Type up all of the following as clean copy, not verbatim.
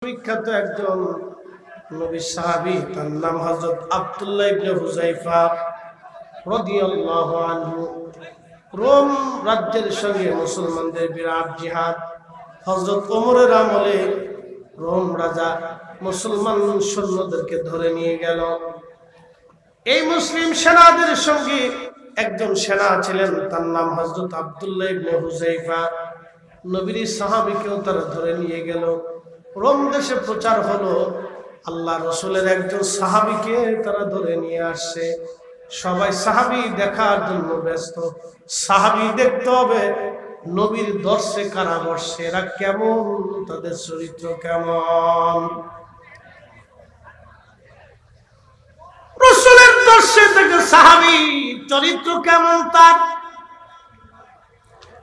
বিখ্যাত একজন নবী সাহাবী, তার নাম হযরত আব্দুল্লাহ ইবনে হুযায়ফা রাদিয়াল্লাহু আনহু। রোম রাজ্যের সঙ্গে মুসলমানদের বিরাট জিহাদ। হযরত ওমরের আমলে রোম রাজা মুসলমান সৈন্যদেরকে ধরে নিয়ে গেল। এই মুসলিম সেনাদের সঙ্গে একজন সেনা ছিলেন, তার নাম হযরত আব্দুল্লাহ ইবনে হুযায়ফা। নবীর সাহাবীকেও তারা ধরে নিয়ে গেল। রোম দেশে প্রচার হলো, আল্লাহ রসুলের একজন সাহাবীকে তারা ধরে নিয়ে আসছে। সবাই সাহাবী দেখার জন্য ব্যস্ত। সাহাবী দেখতে হবে নবীর দর্শে কারা বসছে, এরা কেমন, তাদের চরিত্র কেমন। রসুলের দর্শে থেকে সাহাবী চরিত্র কেমন, তার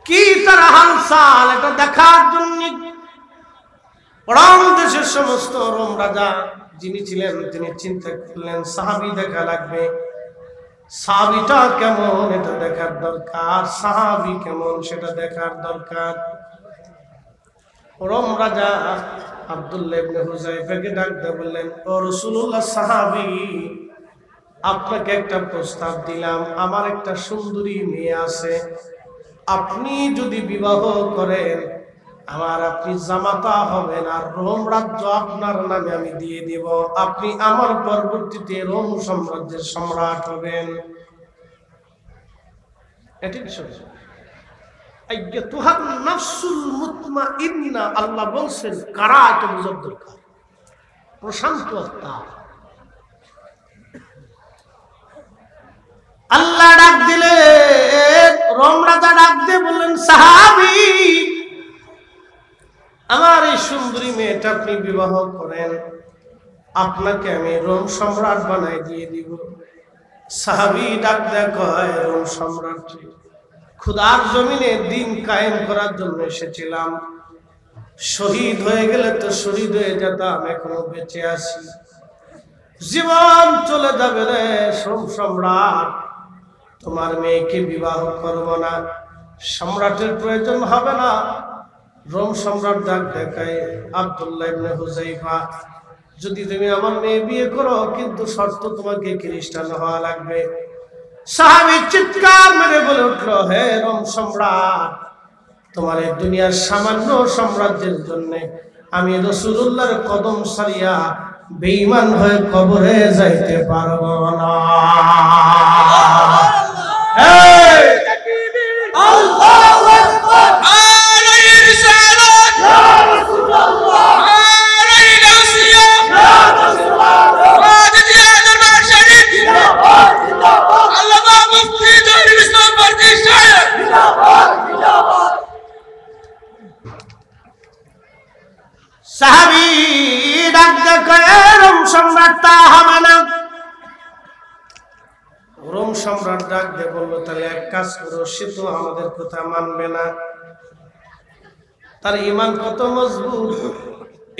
কি তার হালচাল, এটা দেখার জন্য রোম দেশের সমস্ত রোম রাজা যিনি ছিলেন তিনি চিন্তা করলেন সাহাবী দেখা লাগবে, সাহাবীটা কেমন এটা দেখার দরকার, সাহাবী কেমন সেটা দেখার দরকার। রোম রাজা আব্দুল্লাহ ইবনে হুযায়ফাকে ডাক দিয়ে বললেন, ও রাসূলুল্লাহ, সাহাবী, আপনাকে একটা প্রস্তাব দিলাম। আমার একটা সুন্দরী মেয়ে আছে, আপনি যদি বিবাহ করেন আমার আপনি জামাতা হবেন, আর রোম রাজ্য আপনার নামে আমি দিয়ে দিব, আপনি আমার পরবর্তীতে রোম সাম্রাজ্যের সম্রাট হবেন। এটি আইয়াতুহান নাফসুল মুতমাইন্না, আল্লাহ বলছেন কারা এত বুঝার দরকার, প্রশান্ত আত্মা। আল্লাহ ডাক দিলেন, রোম রাজা ডাক দিয়ে বললেন, সাহাবী, আমার এই সুন্দরী মেয়েটা আপনি বিবাহ করেন, আপনাকে আমি রোম সম্রাট বানাই দিয়ে দিব। সাহাবী ডাক দেয়া কয়, রোম সম্রাট? খুদার জমিনে দিন কায়েম করার জন্য এসেছিলাম, শহীদ হয়ে গেলে তো শহীদ হয়ে যেতাম, এখনো বেঁচে আছি, জীবন চলে যাবে রে রোম সম্রাট, তোমার মেয়েকে বিবাহ করব না, সম্রাটের প্রয়োজন হবে না। রোম সম্রাট ডাক দেখায়, আব্দুল্লাহ ইবনে হুযায়ফা, যদি তুমি আমার মেয়ে বিয়ে করো, কিন্তু শর্ত তোমাকে খ্রিস্টান হওয়া লাগবে। সাহাবী চিৎকার মেরে বলে উঠল, হে রোম সম্রাট, তোমার এই দুনিয়ার সামান্য সাম্রাজ্যের জন্য আমি রাসূলুল্লাহর কদম সারিয়া বেঈমান হয়ে কবরে যাইতে পারবো না। আল্লাহু আকবার, সাহাবী ডাক দেয়, রোম সম্রাট তা হবে না। রোম সম্রাট ডাক দিয়ে বলল, তাহলে এক কাজ করো, সে তো আমাদের কথা মানবে না, তার ঈমান কত মজবুত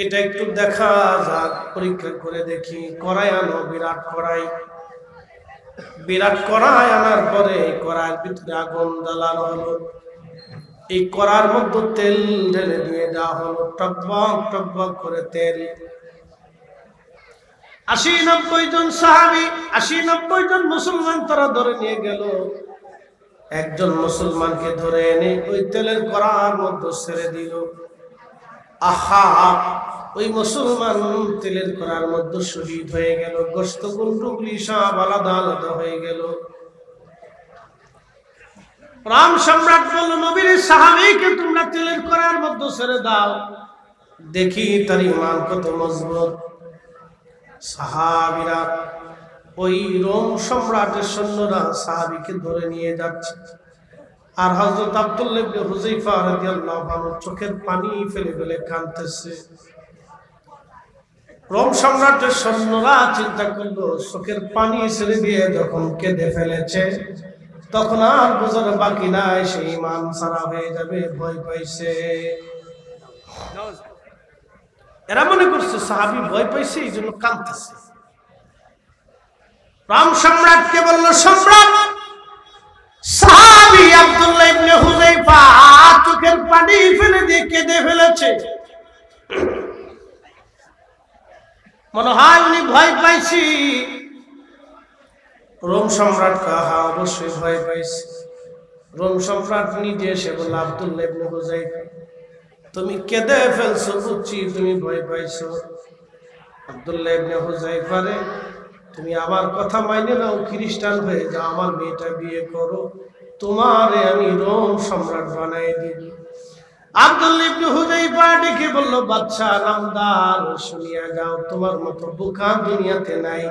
এটা একটু দেখা যাক, পরীক্ষা করে দেখি। কড়াই আনো, বিরাট কড়াই, বিরাট কড়াই আনার পরে কড়াইয়ের ভিতরে আগুন জ্বালানো হলো, এই কড়ার মধ্যে তেল ঢেলে দিয়ে দেওয়া হলো, টকবক টকবক করে তেল। ৮০-৯০ জন সাহাবী, ৮০-৯০ জন মুসলমান তারা ধরে নিয়ে গেল। একজন মুসলমানকে ধরে এনে ওই তেলের কড়ার মধ্যে ছেড়ে দিল। আহা, ওই মুসলমান তেলের কড়ার মধ্যে শহীদ হয়ে গেল, গোশত গুন্ডুগুলি সব আলাদা আলাদা হয়ে গেল। রোম সম্রাট বলল, নবীর সাহাবীকে তোমরা তেলের কড়ার মধ্যে ছেড়ে দাও, দেখি তার ঈমান কত মজবুত। সাহাবীরা, ওই রোম সম্রাটের সৈন্যরা সাহাবীকে ধরে নিয়ে যাচ্ছে, আর হযরত আব্দুল্লাহ ইবনে হুযায়ফা রাদিয়াল্লাহু আনহু চোখের পানি ফেলে ফেলে কাঁদতেছে। রোম সম্রাটের সৈন্যরা চিন্তা করলো, চোখের পানি ছেড়ে দিয়ে যখন কেঁদে ফেলেছে, তখন আর বোঝার বাকি নাই, সে ঈমান ছাড়া হয়ে যাবে, ভয় পাইছে। এরা মনে করছে সাহাবী ভয় পাইছে, এই জন্য কাঁদতেছে। রোম সম্রাটকে বলল, সম্রাট, সাহাবী আব্দুল্লাহ ইবনে হুযায়ফা চোখের পানি ফেলে দিয়ে কেঁদে ফেলেছে। মনে হয় উনি ভয় পাইছি। রোম সম্রাট কাহা অবশ্যই ভয় পাইছে। রোম সম্রাট নিজে এসে বলল, আব্দুল্লাহ ইবনে হুযায়ফা, তুমি কেঁদে ফেলছো, বুঝছি তুমি ভয় পাইছো। আব্দুল্লাহ ইবনে হুযায়ফা রে, তুমি আমার কথা মাইনে নাও, খ্রিস্টান হয়ে যাও, আমার মেয়েটা বিয়ে করো, তোমারে আমি রোম সম্রাট বানাই দিব। আব্দুল্লাহ ইবনে হুযায়ফা ডেকে বলল, বাদশা নামদার, শুনিয়া যাও, তোমার মতো বোকা দুনিয়াতে নাই।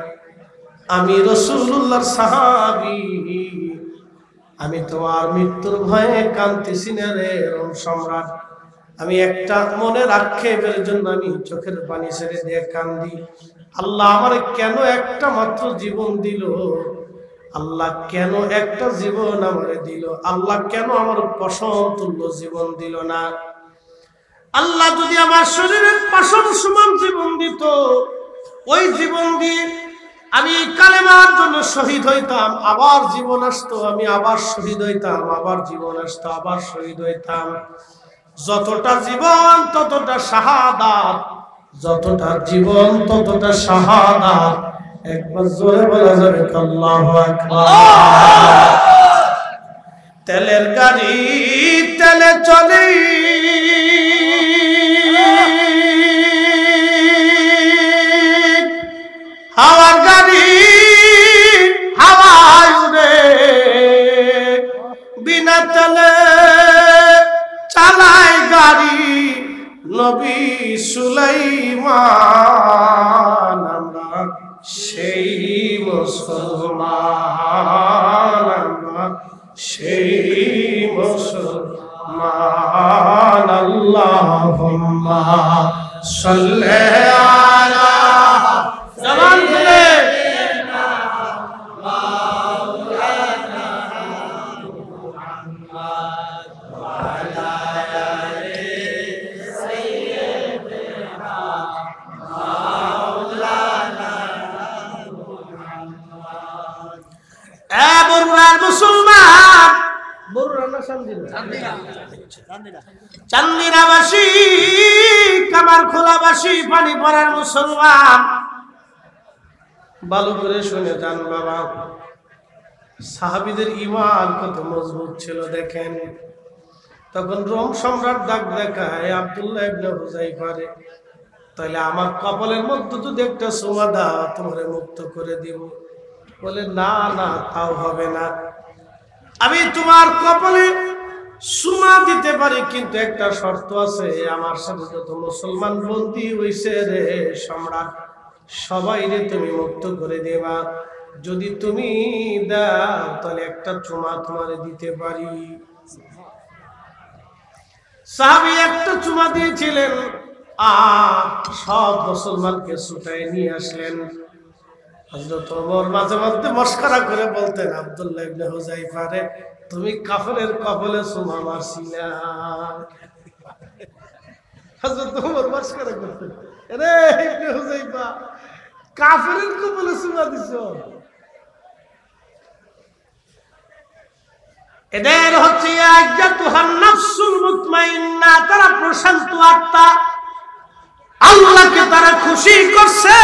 আমি রাসূলুল্লাহর সাহাবী, আমি তোমার মৃত্যুর ভয়ে কাঁদতেছি না রে রোম সম্রাট। আমি একটা মনের আক্ষেপের জন্য আমি চোখের পানি ছেড়ে দিয়ে কান্দি। আল্লাহ আমার কেন একটা মাত্র জীবন দিল? আল্লাহ কেন একটা জীবন আমারে দিল? আল্লাহ কেন আমার পশম তুল্য জীবন দিল না? আল্লাহ যদি আমার শরীরের পশম সমান জীবন দিত, ওই জীবন দিয়ে আমি কালেমার জন্য শহীদ হইতাম, আবার জীবন আসতো, আমি আবার শহীদ হইতাম, আবার জীবন আসতো, আবার শহীদ হইতাম। যতটা জীবন ততটা শাহাদাত, যতটা জীবন ততটা শাহাদাত। একবার জোরে বলা যাবে আল্লাহু আকবার। তেলের গাড়ি তেলে চলে, হাওয়ার গাড়ি হাওয়ায় উড়ে, বিনা তেলে চালায় গাড়ি নবী সুলাইমান। আমরা সেই মুসলমান, আমরা সেই মুসলমান। আল্লাহুম্মা সাল্লি আলা জবান খুলে মুসলমান, চান্দিনাবাসী, কামারখোলাবাসী, পানি পড়ার মুসলমান, ভালো করে শুনে যান বাবা। সাহাবীদের ঈমান কত মজবুত ছিল দেখেন। তখন রোম সম্রাট ডাক দেখায় আব্দুল্লাহ ইবনে হুযায়ফা রে, তাহলে আমার কপালের মধ্যে যদি একটা সুমা দাও, তোমারে মুক্ত করে দিব। বলে, না না, তাও হবে না। আমি তোমার কপালে সুমা দিতে পারি, কিন্তু একটা শর্ত আছে, আমার সাথে যত মুসলমান বন্দী হইছে রে সম্রাট, সবাই রে তুমি মুক্ত করে দেবা। যদি তুমি দাও তাহলে একটা চুমা তোমারে দিতে পারি। সাহাবী একটা চুমা দিয়েছিলেন, আর সব মুসলমানকে ছুটায় নিয়ে আসলেন। হযরত ওমর মাঝে মধ্যে মস্করা করে বলতেন, আব্দুল্লাহ ইবনে হুযায়ফা রে, তুমি কাফেরের কপালে চুমা মারছিলা। হযরত ওমর মস্করা করতেন, আরে ইবনে হুযায়ফা, কাফেরের কপালে চুমা দিছো। এদের হচ্ছে ইয়াজাতুহান নাফসুল মুতমাইন্না, তারা প্রশান্ত আত্মা, আল্লাহকে তারা খুশি করছে।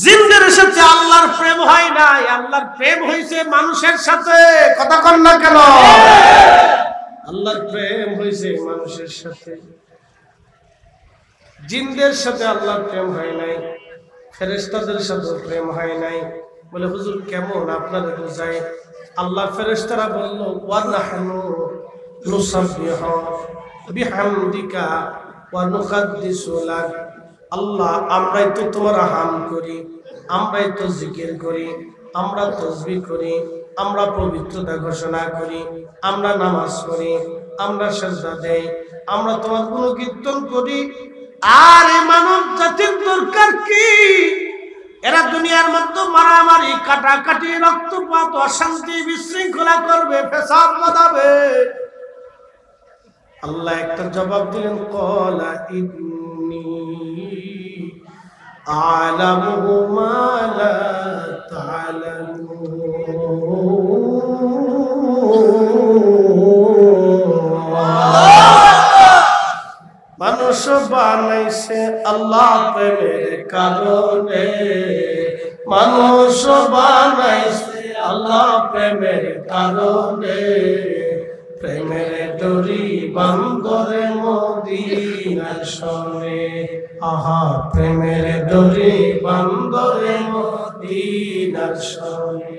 জিনদের সাথে আল্লাহর প্রেম হয় নাই, আল্লাহর প্রেম হয়েছে মানুষের সাথে। কথা কন না কেন? আল্লাহর প্রেম হয়েছে মানুষের সাথে, জিনদের সাথে আল্লাহর প্রেম হয় নাই, ফেরেশতাদের সাথে প্রেম হয় নাই। বলে, হুজুর কেমন আপনাদের বোঝাই? আল্লাহ ফেরেশতারা বলল, ওয়া নাহনু নুসাব্বিহু বিহামদিকা ওয়া নুকাদ্দিসু লাক। আল্লাহ, আমরাই তো তোমার হাম করি, আমরাই তো জিকির করি, আমরা তাসবিহ করি, আমরা পবিত্রতা ঘোষণা করি, আমরা নামাজ পড়ি, আমরা সিজদা দেই, আমরা তোমার গুণকীর্তন করি। আর এই মানব জাতির দরকার কি? এরা দুনিয়ার মধ্যে মারামারি, কাটাকাটি, রক্তপাত, অশান্তি, বিশৃঙ্খলা করবে, ফেসাদ বাঁধাবে। আল্লাহ একটা জবাব দিলেন, ক্বালা ইন্নী আ'লামু মা লা তা'লামুন। মানুষ বানাইছে আল্লাহ প্রেমের কারণে, মানুষ বানাইছে আল্লাহ প্রেমের কারণে, প্রেমের ডোরি বান্দরে মদিনার শোনে, আহা প্রেমের ডোরি বান্দরে মদিনার শোনে।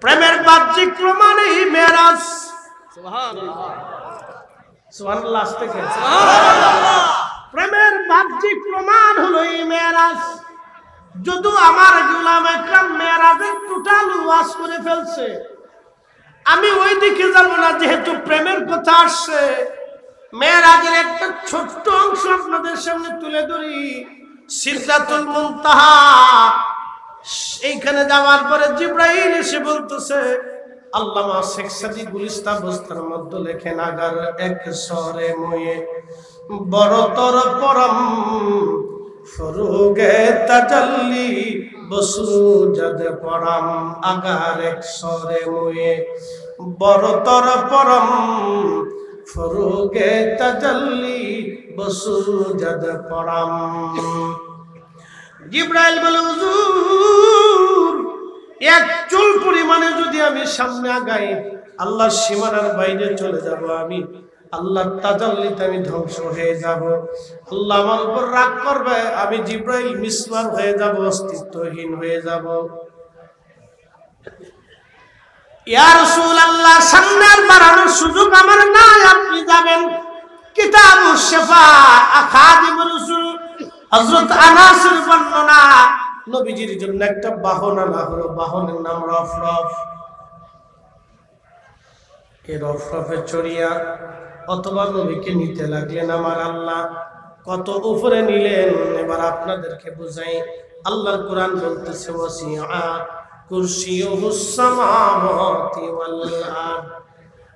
প্রেমের বাহ্যিক প্রমাণই মেরাজ। সুবহানাল্লাহ, সুবহানাল্লাহ, আসতে কে? সুবহানাল্লাহ। প্রেমের বাহ্যিক প্রমাণ হলো এই মেরাজ। যদি আমার গোলাম একরাম মেরাজের টোটাল ওয়াজ করে ফেলছে, আমি ওই দিকে যাব না, যেহেতু প্রেমের কথা আসছে। মেরাজের একটা ছোট্ট অংশ আপনাদের সামনে তুলে ধরি। সিদরাতুল মুনতাহা, এইখানে যাওয়ার পরে জিবরাইল এসে বলতেছে, আল্লামা শেখ সাদি গুলিস্তান বস্তার মধ্যে লেখেন, আগার এক সরে ময়ে বড়তর পরম ফরুগে তাজাল্লি বসুজদ পরম, আগার এক সরে ময়ে বড়তর পরম ফরুগে তাজাল্লি বসুজদ পরম। জিবরাইল বলে, হুজুর এক চুল পরিমাণে যদি আমি সামনে আগাই, আল্লাহর সীমানার বাইরে চলে যাব, আমি আল্লাহর তাজাল্লিতে আমি ধ্বংস হয়ে যাব, আল্লাহ আমার উপর রাগ করবে, আমি জিবরাইল মিসমার হয়ে যাব, অস্তিত্বহীন হয়ে যাব। ইয়া রাসূলুল্লাহ, সামনে আর বাড়ানোর সুযোগ আমার নাই, আপনি যাবেন। কিতাবুশ শিফা খাদিমুর রাসূল হযরত আনাসের বর্ণনা, নবীজির জন্য একটা বাহন আনা হলো, বাহনের নাম রফরফ। এই রফরফে চড়িয়া অথবা নবীকে নিতে লাগলেন আমার আল্লাহ। কত উপরে নিলেন এবার আপনাদেরকে বুঝাই। আল্লাহর কোরআন বলতেছে, ওয়াসিআ কুরসিয়ুহুস সামাওয়াতি ওয়াল আরদ,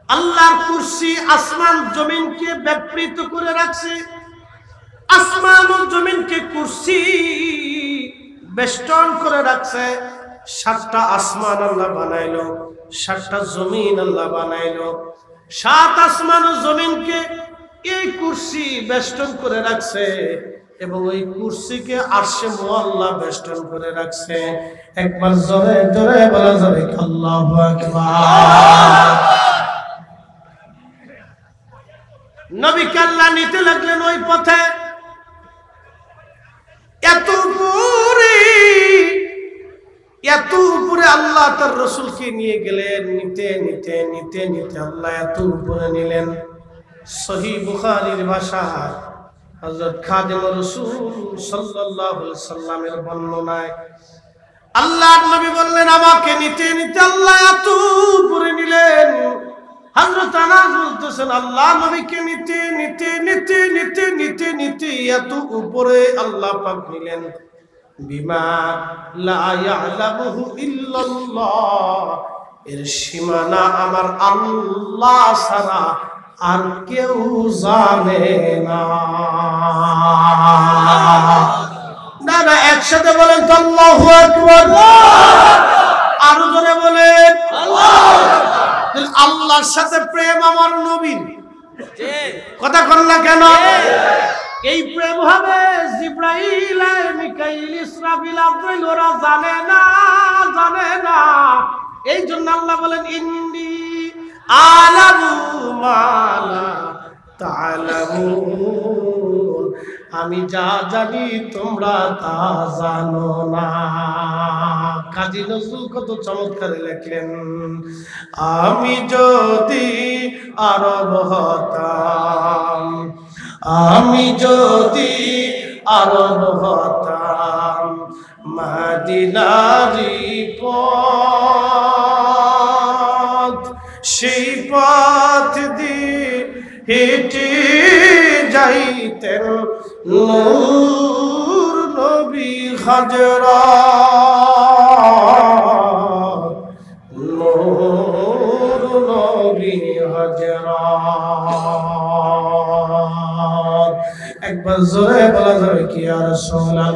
আল্লাহর কুরসি আসমান জমিনকে ব্যাপৃত করে রাখছে। আসমান ও জমিনকে কুরসি বেষ্টন করে রাখছে। 7টা আসমান আল্লাহ বানাইলো, 7টা জমিন আল্লাহ বানাইলো। 7 আসমান ও জমিনকে এই কুরসি বেষ্টন করে রাখছে, এবং ওই কুরসিকে আরশে মুআল্লা বেষ্টন করে রাখছে। একবার জোরে জোরে বলা যাবে আল্লাহু আকবার। নবীকে আল্লাহ নিতে লাগলেন ওই পথে। এত উপরে আল্লাহ তার রাসূলকে নিয়ে গেলেন। নিতে নিতে নিতে নিতে আল্লাহ এত উপরে নিলেন। সহিহ বুখারীর ভাষা, হযরত খাদিমুর রাসূল সাল্লাল্লাহু আলাইহি সাল্লামের বর্ণনায় আল্লাহর নবী বললেন, আমাকে নিতে নিতে আল্লাহ এত উপরে নিলেন। হযরত আনাস বলতেছেন, আল্লাহ নবীকে নিতে নিতে নিতে নিতে নিতে নিতে এত উপরে আল্লাহ পাক নিলেন, বিমা লা ইয়ালামুহু ইল্লাল্লাহ, এর সীমানা আমার আল্লাহ ছাড়া আর কেউ জানে না। না না, একসাথে বলেন তো আল্লাহু আকবার। আরো জোরে বলেন আল্লাহু আকবার। আল্লাহর সাথে প্রেম আমার নবীর, কথা কন না কেন? এই প্রেম হবে জিবরাইল, মিকাইল, ইসরাফিল, আজরাইল ওরা জানে না, জানে না। এই জন্য আল্লাহ বলেন, ইন্নী আলামু মা লা তা'লামুন, আমি যা জানি তোমরা তা জানো না। কাজী নজরুল কত চমৎকার লেখলেন, আমি যদি আরব হতাম, আমি যদি আরব হতাম, মদিনারি পথ, সেই পথ দিয়ে হেঁটে যাইতেন নূর নবী হযরত, নূর নবী হযরত। একবার জোরে বলা যাবে কি ইয়া রাসূলুল্লাহ।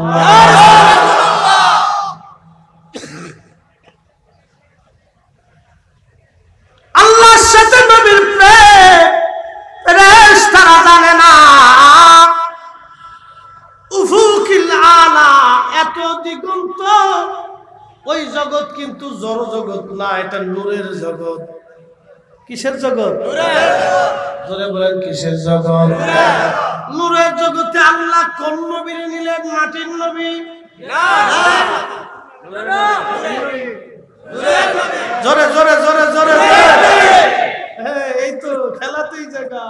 আল্লাহর সাথে নবীর প্রেম ফেরেশতারা জানে না, আলা, এত দিগন্ত। ওই জগৎ কিন্তু জড় জগৎ না, এটা নূরের জগৎ। কিসের জগৎ? জোরে বলেন কিসের জগৎ? নূরের জগতে আল্লাহ কোন নবীর নিলেন? মাটির নবী? জোরে জোরে জোরে জোরে। এই তো খেলাতেই জায়গা।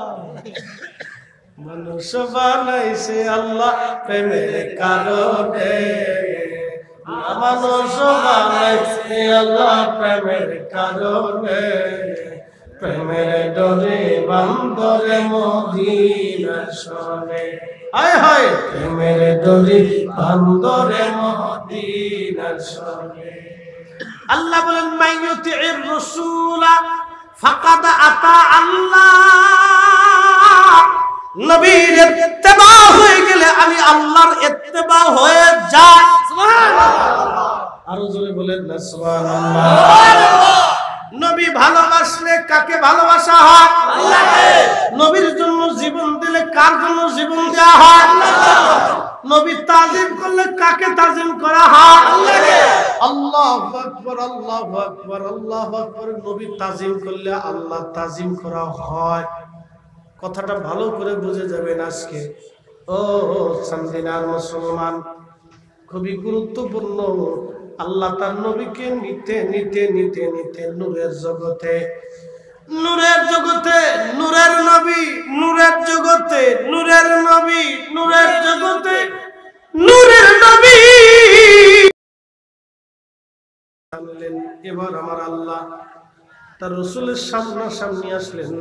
মানুষ বানাইছে আল্লাহ প্রেমের কারণে, মানুষ বানাইছে আল্লাহ প্রেমের কারণে, প্রেমের ডোরে বান্দরে মদিনার শরণে। হায় হায়, প্রেমের ডোরে বান্দরে মদিনার শরণে। আল্লাহ বলেন মাইয়ুতির রাসূলা ফাকাদ আতা আল্লাহ। নবীর ইত্তেবা হয়ে গেলে আমি আল্লাহর ইত্তেবা হয়ে যাই। সুবহানাল্লাহ। আরো জোরে বলেন না সুবহানাল্লাহ। নবী ভালোবাসলে কাকে ভালোবাসা হয়? আল্লাহকে। নবীর জন্য জীবন দিলে কার জন্য জীবন দেওয়া হয়? আল্লাহকে। নবী তাজিম করলে কাকে তাজিম করা হয়? আল্লাহকে। আল্লাহু আকবার আল্লাহু আকবার আল্লাহু আকবার। নবী তাজিম করলে আল্লাহ তাজিম করা হয়। কথাটা ভালো করে বুঝে যাবেন আজকে। ও সামদিনার মুসলমান, খুবই গুরুত্বপূর্ণ। আল্লাহ তার নবীকে নিতে নিতে নিতে নিতে নূরের জগতে, নূরের জগতে নূরের নবী, নূরের জগতে নূরের নবী, নূরের জগতে নূরের নবী। এবার আমার আল্লাহ তার রাসূলের সামনাসামনি আসলেন।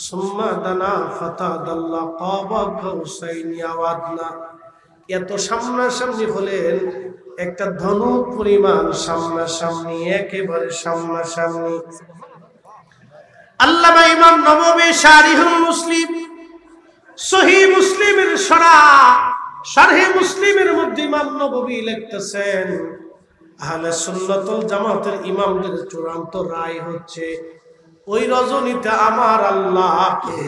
সুম্মা দানা ফাতাদাল্লা কাবা কাউসাইনি আওয়াদনা। এত সামনাসামনি হলেন, একটা ধনুক পরিমাণ সামনাসামনি, একেবারে সামনাসামনি। আল্লামা ইমাম নববী শারিহুল মুসলিম, সহিহ মুসলিমের শারহে মুসলিমের মধ্যে ইমাম নববী লিখতেছেন, আহলে সুন্নাত ওয়াল জামাতের ইমামদের চূড়ান্ত রায় হচ্ছে, ওই রজনীতে আমার আল্লাহকে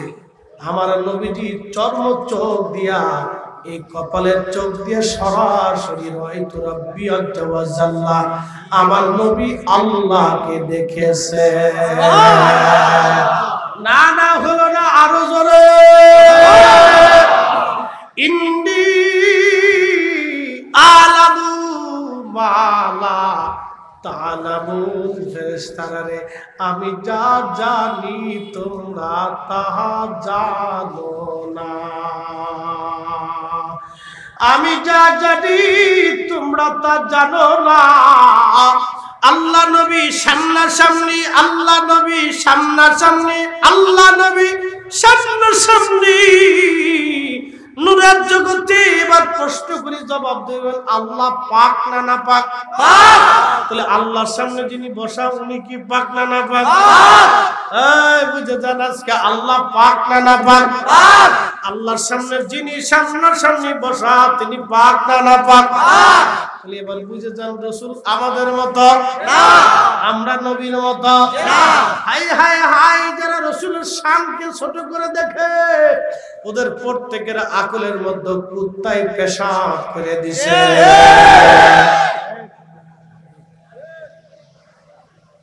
আমার নবীজি চর্ম চোখ দিয়া, এই কপালের চোখ দিয়ে সরাসরি রাইতু রাব্বি আজ্জা ওয়া জাল্লা, আমার নবী আল্লাহকে দেখেছে। না না হলো না, আরো জোরে। ইন্দি আলামু মালা তালামুন। ফেরেশতারা রে, আমি যা জানি তোমরা তাহা জানো না, আমি যা জানি তোমরা তা জানো না। আল্লাহ নবী সামনাসামনি, আল্লাহ নবী সামনাসামনি, আল্লাহ নবী সামনাসামনি নূরের জগতে। এবার প্রশ্ন করি, জবাব দেবেন, আল্লাহ পাক না না পাক? পাক। তাহলে আল্লাহর সামনে যিনি বসা উনি কি পাক না না পাক? পাক। এই বুঝে যান আজকে, আল্লাহ পাক না না পাক? পাক। আল্লাহর সামনে যিনি সামনাসামনি বসা তিনি পাক না না পাক? পাক। তাহলে এবার বুঝে যান, রাসূল আমাদের মতো না, আমরা নবীর মতো না। হাই হাই হাই, যারা রাসূলের শানকে ছোট করে দেখে ওদের প্রত্যেকের আকলের মধ্যে কুত্তায় পেশাব করে দিছে।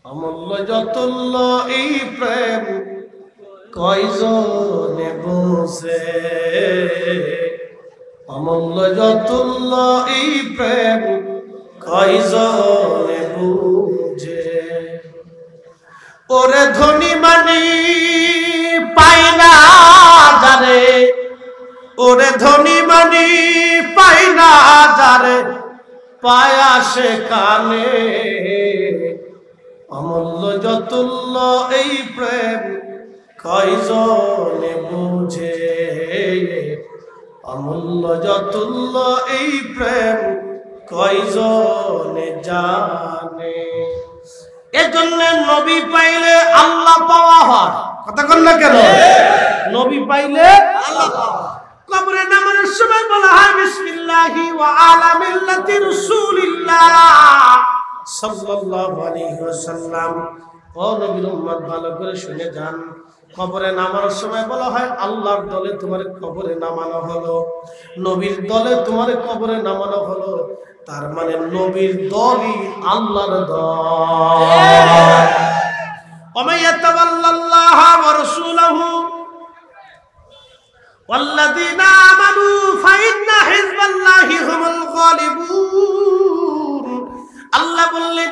অমূল্য যতুল্য এই প্রেম কয়জনে বুঝে, অমূল্য যতুল্য এই প্রেম কয়জনে বুঝে। ওরে ধনী মানি পাই না যারে, ওরে ধনী মানি পাই না যারে, পায়া সে কানে। অমূল্য যতুল্য এই প্রেম কয়জনে বুঝে, অমূল্য যতুল্য এই প্রেম কয়জনে জানে। এজন্য নবী পাইলে আল্লাহ পাওয়া হয়। কথা কন না কেন? নবী পাইলে আল্লাহ পাওয়া। কবরে নামানোর সময় বলা হয় বিসমিল্লাহি ওয়া আলা মিল্লাতি রাসূলিল্লাহ সাল্লাল্লাহু আলাইহি ওয়াসাল্লাম। ও নবীর উম্মত, ভালো করে শুনে যান। কবরে নামার সময় বলা হয় আল্লাহর দলে তোমার কবরে নামানো হলো, নবীর দলে তোমার কবরে নামানো হলো। তার মানে নবীর দলই আল্লাহর দল। ওয়া ইয়াতাওয়াল্লাল্লাহা ওয়া রাসূলাহু ওয়াল্লাযীনা আমানু ফাইন্না হিজবাল্লাহি হুমুল গালিবুন। আল্লাহ বললেন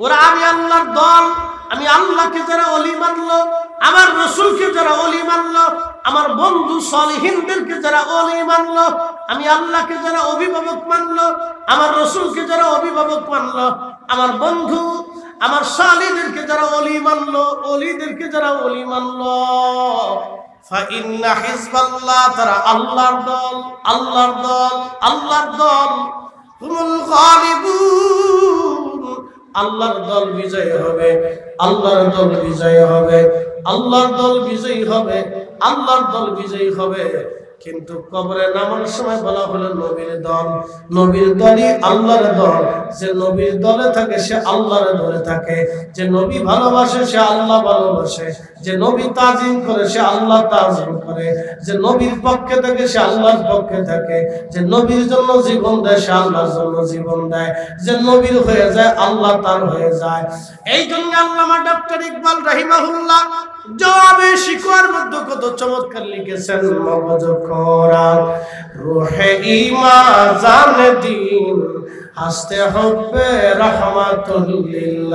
ওরা আমি আল্লাহর দল, আমি আল্লাহকে যারা ওলি মানলো, আমার রাসূলকে যারা ওলি মানলো, আমার বন্ধু সালিহিনদেরকে যারা ওলি মানলো, আমি আল্লাহকে যারা অভিভাবক মানলো, আমার রাসূলকে যারা অভিভাবক মানলো, আমার বন্ধু আমার সালিহদেরকে যারা ওলি মানলো, ওলিদেরকে যারা ওলি মানলো, ফাইন্না হিজবাল্লাহ তারা আল্লাহর দল, আল্লাহর দল, আল্লাহর দল, হুমুল গালিবুন। আল্লাহর দল বিজয় হবে, আল্লাহর দল বিজয় হবে, আল্লাহর দল বিজয়ী হবে, আল্লাহর দল বিজয়ী হবে। কিন্তু কবরে নামার সময় বলা হলো নবীর দল, নবীর দলই আল্লাহর দল। যে নবীর দলে থাকে সে আল্লাহর দলে থাকে, যে নবী ভালোবাসে সে আল্লাহ ভালোবাসে, যে নবী তাজিম করে সে আল্লাহ তাজিম করে, যে নবীর পক্ষে থাকে সে আল্লাহর পক্ষে থাকে, যে নবীর জন্য জীবন দেয় সে আল্লাহর জন্য জীবন দেয়, যে নবীর হয়ে যায় আল্লাহ তার হয়ে যায়। এই জন্য আল্লামা ডক্টর ইকবাল রাহিমাহুল্লাহ জবাবে শিকওয়ার মধ্যে কত চমৎকার লিখেছেন, মগজ কোরআন রূহে ঈমান জান দ্বীন হাসতে হবে রহমাতুল লিল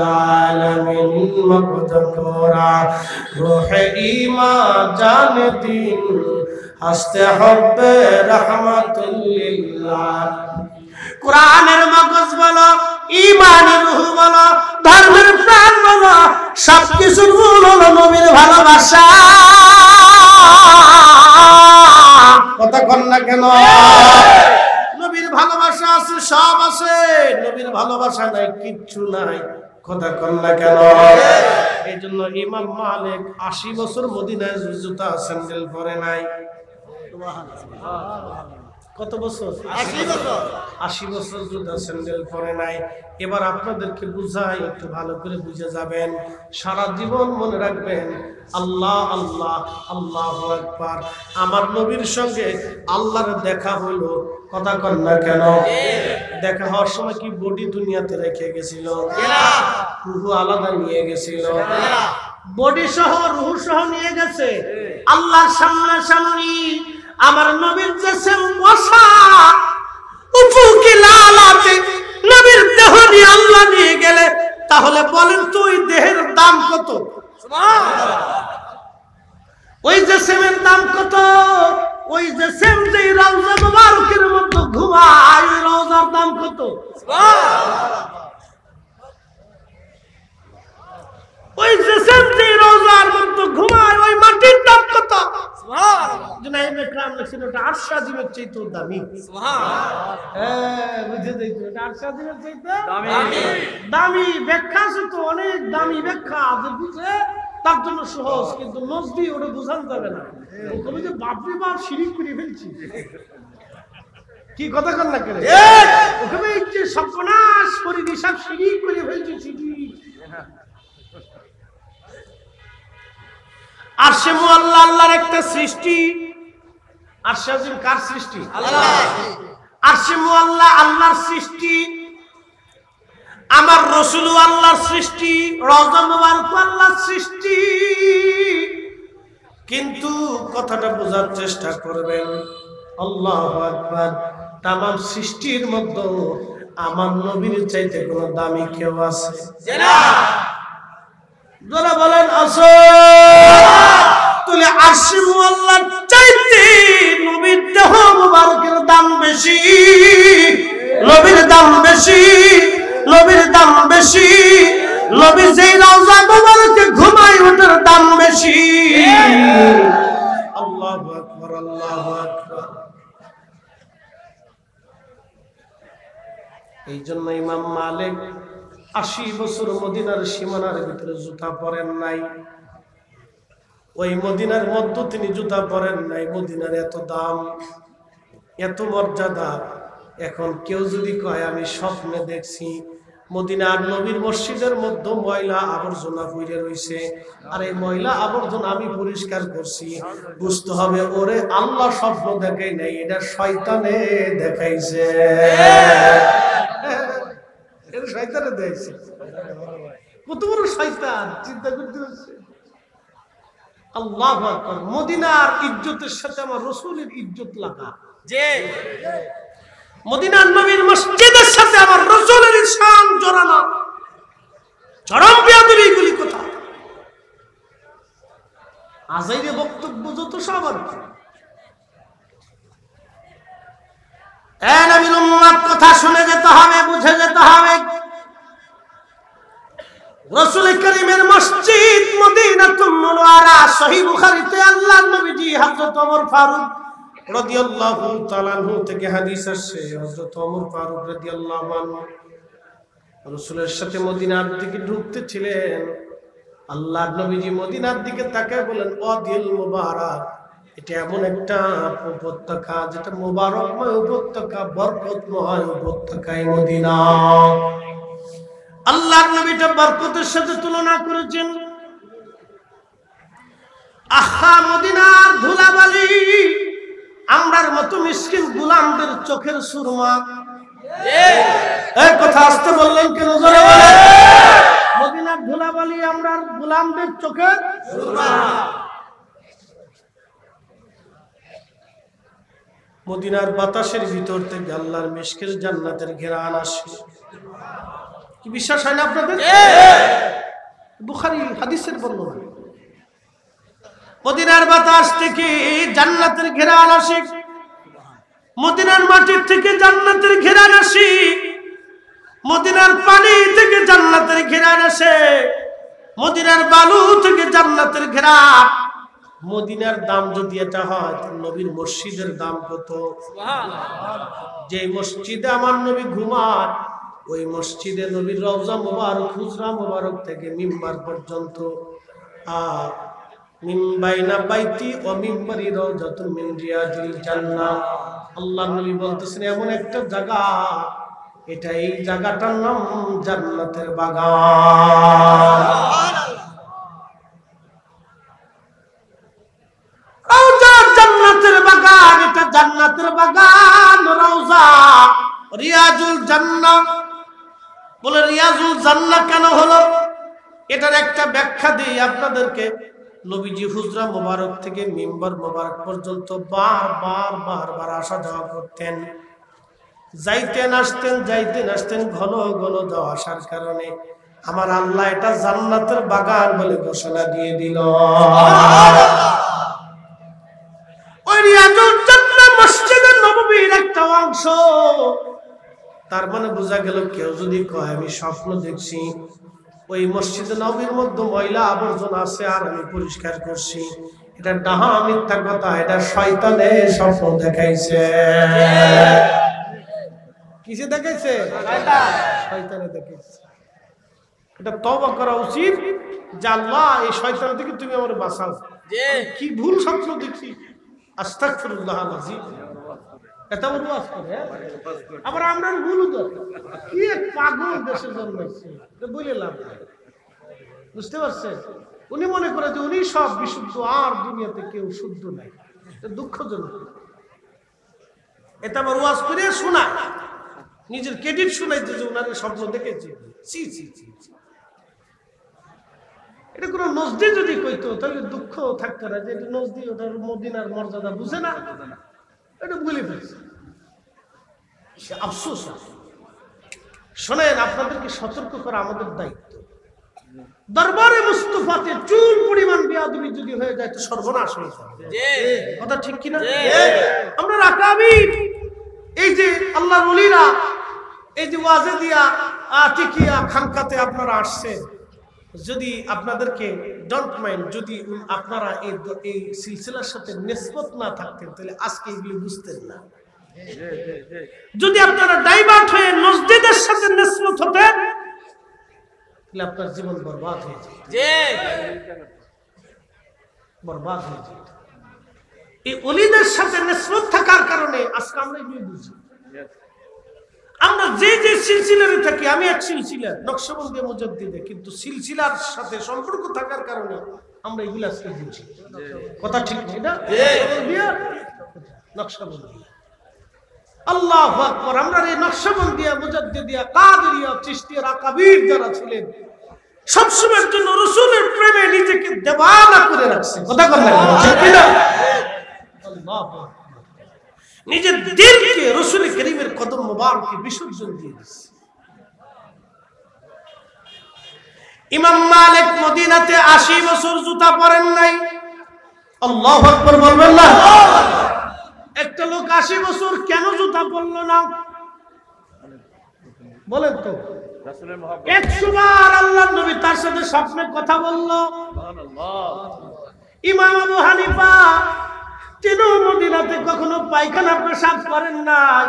আলামিন। মগজ কোরআন রূহে ঈমান জান দ্বীন হাসতে হবে রহমাতুল লিল আলামিন। কোরআনের মগজ বলো, ঈমানের রূহ বলো, ধর্মের প্রাণ বলো, সবকিছুর মূল হলো নবীর ভালোবাসা। কথা কন না কেন? নবীর ভালোবাসা আছে, সব আছে, নবীর ভালোবাসা নাই কিচ্ছু নাই। কথা কন না কেন? এই জন্য ইমাম মালিক ৮০ বছর মদিনায় জুতা স্যান্ডেল পরে নাই। কত বছর? ৮০ বছর। ৮০ বছর জুতা স্যান্ডেল পরে নাই। এবার আপনাদেরকে বুঝাই, একটু ভালো করে বুঝে যাবেন, সারা জীবন মনে রাখবেন। আল্লাহ আল্লাহ আল্লাহু আকবার। আমার নবীর সঙ্গে আল্লাহর দেখা হলো, কথা কন না কেন? দেখা হওয়ার সময় কি বডি দুনিয়াতে রেখে গেছিল? রূহ আলাদা নিয়ে গেছিল? বডি সহ রূহ সহ নিয়ে গেছে। আল্লাহর সামনাসামনি আমার নবীর যে বসা উফুকিল আলাতে নবীর দেহ নিয়ে আল্লাহ নিয়ে গেলে, তাহলে বলেন তো ওই দেহের দাম কত? ওই যে সেমের দাম কত? ওই যে সেম যে রওজা মুবারকের মধ্যে ঘুমায়, ওই রওজার দাম কত? ওই যে সেম যে রওজার মধ্যে ঘুমায়, ওই মাটির দাম কত? জুনাইদ ইকরাম লিখছেন ওটা আরশাজিমের চাইতে দামি। হ্যাঁ, বুঝে যাইতো, এটা আরশাজিমের চাইতে দামি। ব্যাখ্যা আছে তো, অনেক দামি ব্যাখ্যা আছে, বুঝে তার জন্য সহজ, কিন্তু নজদি ওটা বোঝানো যাবে না। ওখানে যে বাপরে বাপ শিরিক করে ফেলছি, কি কথা কন না কেন? ওখানে এই যে সর্বনাশ করে সব শিরিক করে ফেলছি, শিরিক। আরশে মুআল্লা আল্লাহর একটা সৃষ্টি। আরশে আজিম কার সৃষ্টি? আল্লাহর। আরশে মুআল্লা আল্লাহর সৃষ্টি, আমার রাসূল আল্লাহর সৃষ্টি, রওজা মুবারক আল্লাহর সৃষ্টি। কিন্তু কথাটা বোঝার চেষ্টা করবেন, আল্লাহু আকবার। তামাম সৃষ্টির মধ্যে আমার নবীর চাইতে কোন দামি কেউ আছে? না। যারা বলেন আছে, তাহলে আরশে মুআল্লার চাইতে নবীর দেহ মুবারকের দাম বেশি, নবীর দাম বেশি, নবীর দাম বেশি। নবী যেই রওজা মুবারকে ঘুমায় ওটার দাম বেশি। আল্লাহু আকবার, আল্লাহু আকবার। এই জন্য ইমাম মালিক ৮০ বছর মদিনার সীমানার ভিতরে জুতা পরেন নাই। ওই মদিনার মধ্যে তিনি জুতা পরেন নাই। মদিনার এত দাম, এত মর্যাদা। এখন কেউ যদি কয় আমি স্বপ্নে দেখছি মদিনার নবীর মসজিদের মধ্যে ময়লা আবর্জনা পড়ে রয়েছে, আর এই ময়লা আবর্জনা আমি পরিষ্কার করছি। বুঝতে হবে ওরে আল্লাহ স্বপ্ন দেখাই নাই, এটা শয়তানে দেখাইছে। এটা শয়তানে দেখাইছে। কত বড় শয়তান চিন্তা করতে হচ্ছে। আল্লাহু আকবার। মদিনার ইজ্জতের সাথে আমার রাসূলের ইজ্জত লাগা। জি, মদিনার নবীর মসজিদের সাথে আমার রাসূলের শান জড়ানো। চরম বেয়াদবি এগুলি কথা। আজাইরে বক্তব্য যত সব আর কি। নবীর উম্মত কথা শুনে যেতে হবে, বুঝে যেতে হবে। রাসূল করিমের মসজিদ মদিনাতুল মুনাওয়ারা। সহিহ বুখারীতে আল্লাহর নবীজি হযরত ওমর ফারুক রাদিয়াল্লাহু তাআলা আনহু থেকে হাদিস আসছে। হযরত ওমর ফারুক রাদিয়াল্লাহু আনহু রাসূলের সাথে মদিনার দিকে ঢুকতে ছিলেন। আল্লাহর নবীজি মদিনার দিকে তাকায় বলেন, ওয়াদিল মুবারাক, এটা এমন একটা উপত্যকা যেটা মুবারকময় উপত্যকা, বরকতময় উপত্যকা মদিনা। আল্লাহর নবীটা বরকতের সাথে তুলনা করেছেন। আহা মদিনার ধুলাবালি আমরার মতো মিসকিন গোলামদের চোখের সুরমা। এই কথা আসতে বললেন কেন? জোরে বলেন। মদিনার ধুলাবালি আমরার গোলামদের চোখের সুরমা। মদিনার বাতাসের ভিতর থেকে আল্লাহর মিশকের জান্নাতের ঘেরান আসে। কি বিশ্বাস হয় না আপনাদের? বুখারী হাদিসের বর্ণনা। মদিনার বাতাস থেকে জান্নাতের ঘেরান আসে, মদিনার মাটির থেকে জান্নাতের ঘেরান আসে, মদিনার পানি থেকে জান্নাতের ঘেরান আসে, মদিনার বালু থেকে জান্নাতের ঘেরান। মদিনার দাম যদি এটা হয়, নবীর মসজিদের দাম কত? যে মসজিদে আমার নবী ঘুমায়, ওই মসজিদে নবীর রওজা মুবারক, হুজরা মুবারক থেকে মিম্বার পর্যন্ত, মিন বাইনা বাইতি ওয়া মিম্বারি রাওজাতুন মিন রিয়াজিল জান্নাহ। আল্লাহর নবী বলতেছেন এমন একটা জায়গা, এটা এই জায়গাটার নাম জান্নাতের বাগান। রওজা জান্নাতের বাগান, এটা জান্নাতের বাগান। রওজা রিয়াজুল জান্নাহ। বলে রিয়াজুল জান্নাহ কেন হলো? এটার একটা ব্যাখ্যা দিই আপনাদেরকে। নবীজি হুজরা মোবারক থেকে মিম্বার মোবারক পর্যন্ত বারবার আসা যাওয়া করতেন। যাইতেন আসতেন ঘন ঘন যাওয়া আসার কারণে আমার আল্লাহ এটা জান্নাতের বাগান বলে ঘোষণা দিয়ে দিল। ওই রিয়াজুল জান্নাহ মসজিদে নববীর একটা অংশ। তার মানে বোঝা গেল কেউ যদি কয় আমি স্বপ্ন দেখছি, ওই মসজিদে নবীর মধ্যে ময়লা আবর্জনা আছে আর আমি পরিষ্কার করছি, এটা ডাহা মিথ্যা কথা। এটা শয়তানে স্বপ্ন দেখাইছে। কিসে দেখাইছে? শয়তানে দেখাইছে। এটা তওবা করা উচিত যে আল্লাহ এই শয়তান থেকে তুমি আমার বাঁচাও। কি ভুল স্বপ্ন দেখছি, আস্তাগফিরুল্লাহ আল-আযীম। এটা বড় ওয়াজ করে। আবার আমরা ভুল তো কি এক পাগল দেশে জন্মাইছে, এটা বলে লাভ নাই। বুঝতে পারছেন? উনি মনে করে যে উনি সব বিশুদ্ধ, আর দুনিয়াতে কেউ শুদ্ধ নাই। এটা দুঃখজনক। এটা আবার ওয়াজ করে শোনায়, নিজের ক্রেডিট শোনাইতে যে উনার স্বপ্ন দেখেছে। ছি ছি ছি। এটা কোনো নজদি যদি কইতো তাহলে দুঃখ থাকতো না যে এটা নজদি, ওটার মদিনার মর্যাদা বুঝে না, এটা ভুলে ফেলছে। আফসোস। শোনেন, আপনাদেরকে সতর্ক করা আমাদের দায়িত্ব। দরবারে মুস্তাফাতে চুল পরিমাণ বেয়াদবি যদি হয়ে যায় তো সর্বনাশ হয়ে যাবে। কথা ঠিক কিনা? আমরা রাকাবির এই যে আল্লাহর ওলিরা এই যে ওয়াজে দিয়া আতিকিয়া খানকাতে আপনারা আসছেন, যদি আপনাদেরকে ডোন্ট মাইন্ড, যদি আপনারা এই সিলসিলার সাথে নিসবত না থাকতেন তাহলে আজকে এগুলো বুঝতেন না। যদি আপনারা ডাইভার্ট হয়ে মসজিদের সাথে নিসবত হতেন তাহলে আপনার জীবন বরবাদ হয়ে যেত। বরবাদ হয়ে যেত। এই ওলিদের সাথে নিসবত থাকার কারণে আজকে আমরা এগুলো বুঝি। আমরা আমরা যে যে সিলসিলারে থাকি, আমি এক সিলসিলা নকশবন্দি মুজাদ্দিদে, কিন্তু সিলসিলার সাথে সম্পর্ক থাকার কারণে আমরা এগুলো আজকে বুঝি। কথা ঠিক না? নকশবন্দি, আল্লাহু আকবার। আমরা এই নকশবন্দিয়া, মুজাদ্দিদিয়া, কাদেরিয়া, চিশতিয়া, আকাবির যারা ছিলেন, সবসময়ের জন্য রাসূলের প্রেমে নিজেকে দেওয়ানা করে রাখছে। কথা বলেন ঠিক না? আল্লাহু আকবার। নিজের দিলকে রাসূল করিমের কদম মোবারকে বিসর্জন দিয়ে দিয়েছে। ইমাম মালিক মদিনাতে 80 বছর জুতা পরেন নাই। আল্লাহু আকবার বলবেন না? একটা লোক 80 বছর কেন জুতা পরলো না বলেন তো? 100 বার আল্লাহর নবী তার সাথে স্বপ্নে কথা বলল। ইমাম আবু হানিফা তিনিও মদিনাতে কখনো পায়খানা পেশাব করেন নাই।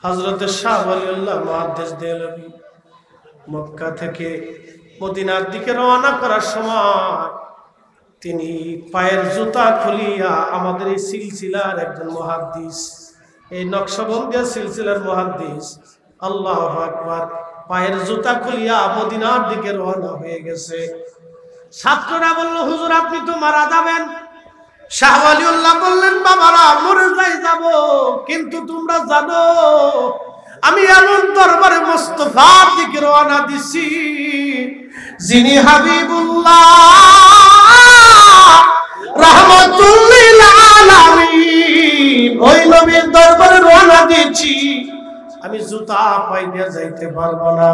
হযরত শাহ ওয়ালিউল্লাহ মুহাদ্দিস দেহলভী মক্কা থেকে মদিনার দিকে রওনা করার সময় তিনি পায়ের জুতা খুলিয়া, আমাদের এই সিলসিলার একজন মুহাদ্দিস, এই নকশবন্দিয়া সিলসিলার মুহাদ্দিস, আল্লাহু আকবার, পায়ের জুতা খুলিয়া মদিনার দিকে রওনা হয়ে গেছে। ছাত্ররা বলল, হুজুর আপনি তো মারা যাবেন। শাহ ওয়ালিউল্লাহ বললেন, বাবারা মরে যাই যাব, কিন্তু তোমরা জানো আমি এমন দরবারে মুস্তাফার দিকে রওনা দিছি যিনি হাবিবুল্লাহ রাহমাতুল লিল আলামিন, ওই নবীর দরবারে রওনা দিয়েছি। আমি জুতা পায়ে দিয়ে যাইতে পারবো না,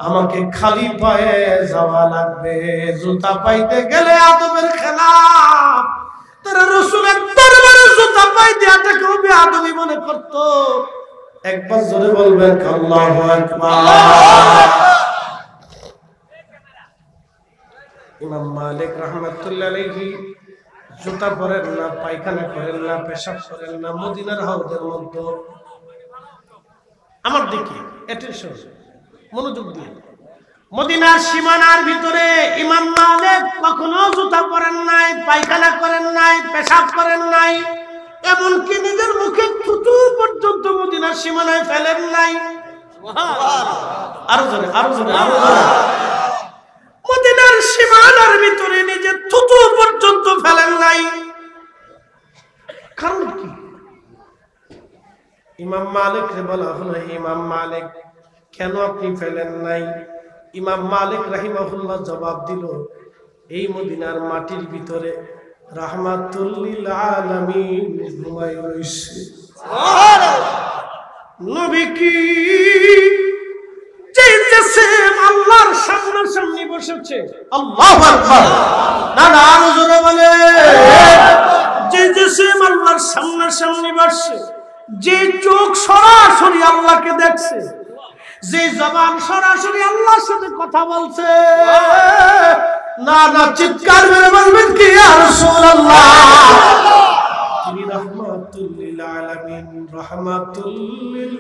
আমাকে খালি পায়ে যাওয়া লাগবে। জুতা পাইতে গেলে আদবের খেলাফ। তারা রাসূলের দরবারে জুতা পায়ে দেওয়াটাকে বেয়াদবি মনে করত। একবার জোরে বলবেন আল্লাহু আকবার। ইমাম মালিক রাহমাতুল্লাহ আলাইহি জুতা পরেন না, পায়খানা করেন না, পেশাব করেন না মদিনার হাউজের মধ্যে। আমার দিকে অ্যাটেনশন, মনোযোগ দিয়ে। মদিনার সীমানার ভিতরে ইমাম মালিক কখনো জুতা পরেন নাই, পায়খানা করেন নাই, পেশাব করেন নাই, এমনকি নিজের মুখে থুতু পর্যন্ত মদিনার সীমানায় ফেলেন নাই। আরো জোরে, আরো জোরে, আরো জোরে। মদিনার সীমানার ভিতরে নিজের থুতু পর্যন্ত ফেলেন নাই। কারণ কি? ইমাম মালিককে বলা হলো, ইমাম মালিক কেন আপনি ফেলেন নাই? ইমাম মালিক রাহিমাহুল্লাহ জবাব দিল, এই মদিনার মাটির ভিতরে রাহমাতুল লিল আলামিন ঘুমায় রইছে। নবী কি যেইতেছে আল্লাহর সামনাসামনি বসেছে। আল্লাহু আকবার। না না আরো জোরে বলে, যেইতেছে আল্লাহর সামনাসামনি বসছে, যে চোখ সরাসরি আল্লাহকে দেখছে, যে জবান সরাসরি আল্লাহর সাথে কথা বলছে। না না চিৎকার মেরে বলবেন কি ইয়া রাসূলুল্লাহ, তিনি রাহমাতুল লিল আলামিন, রাহমাতুল লিল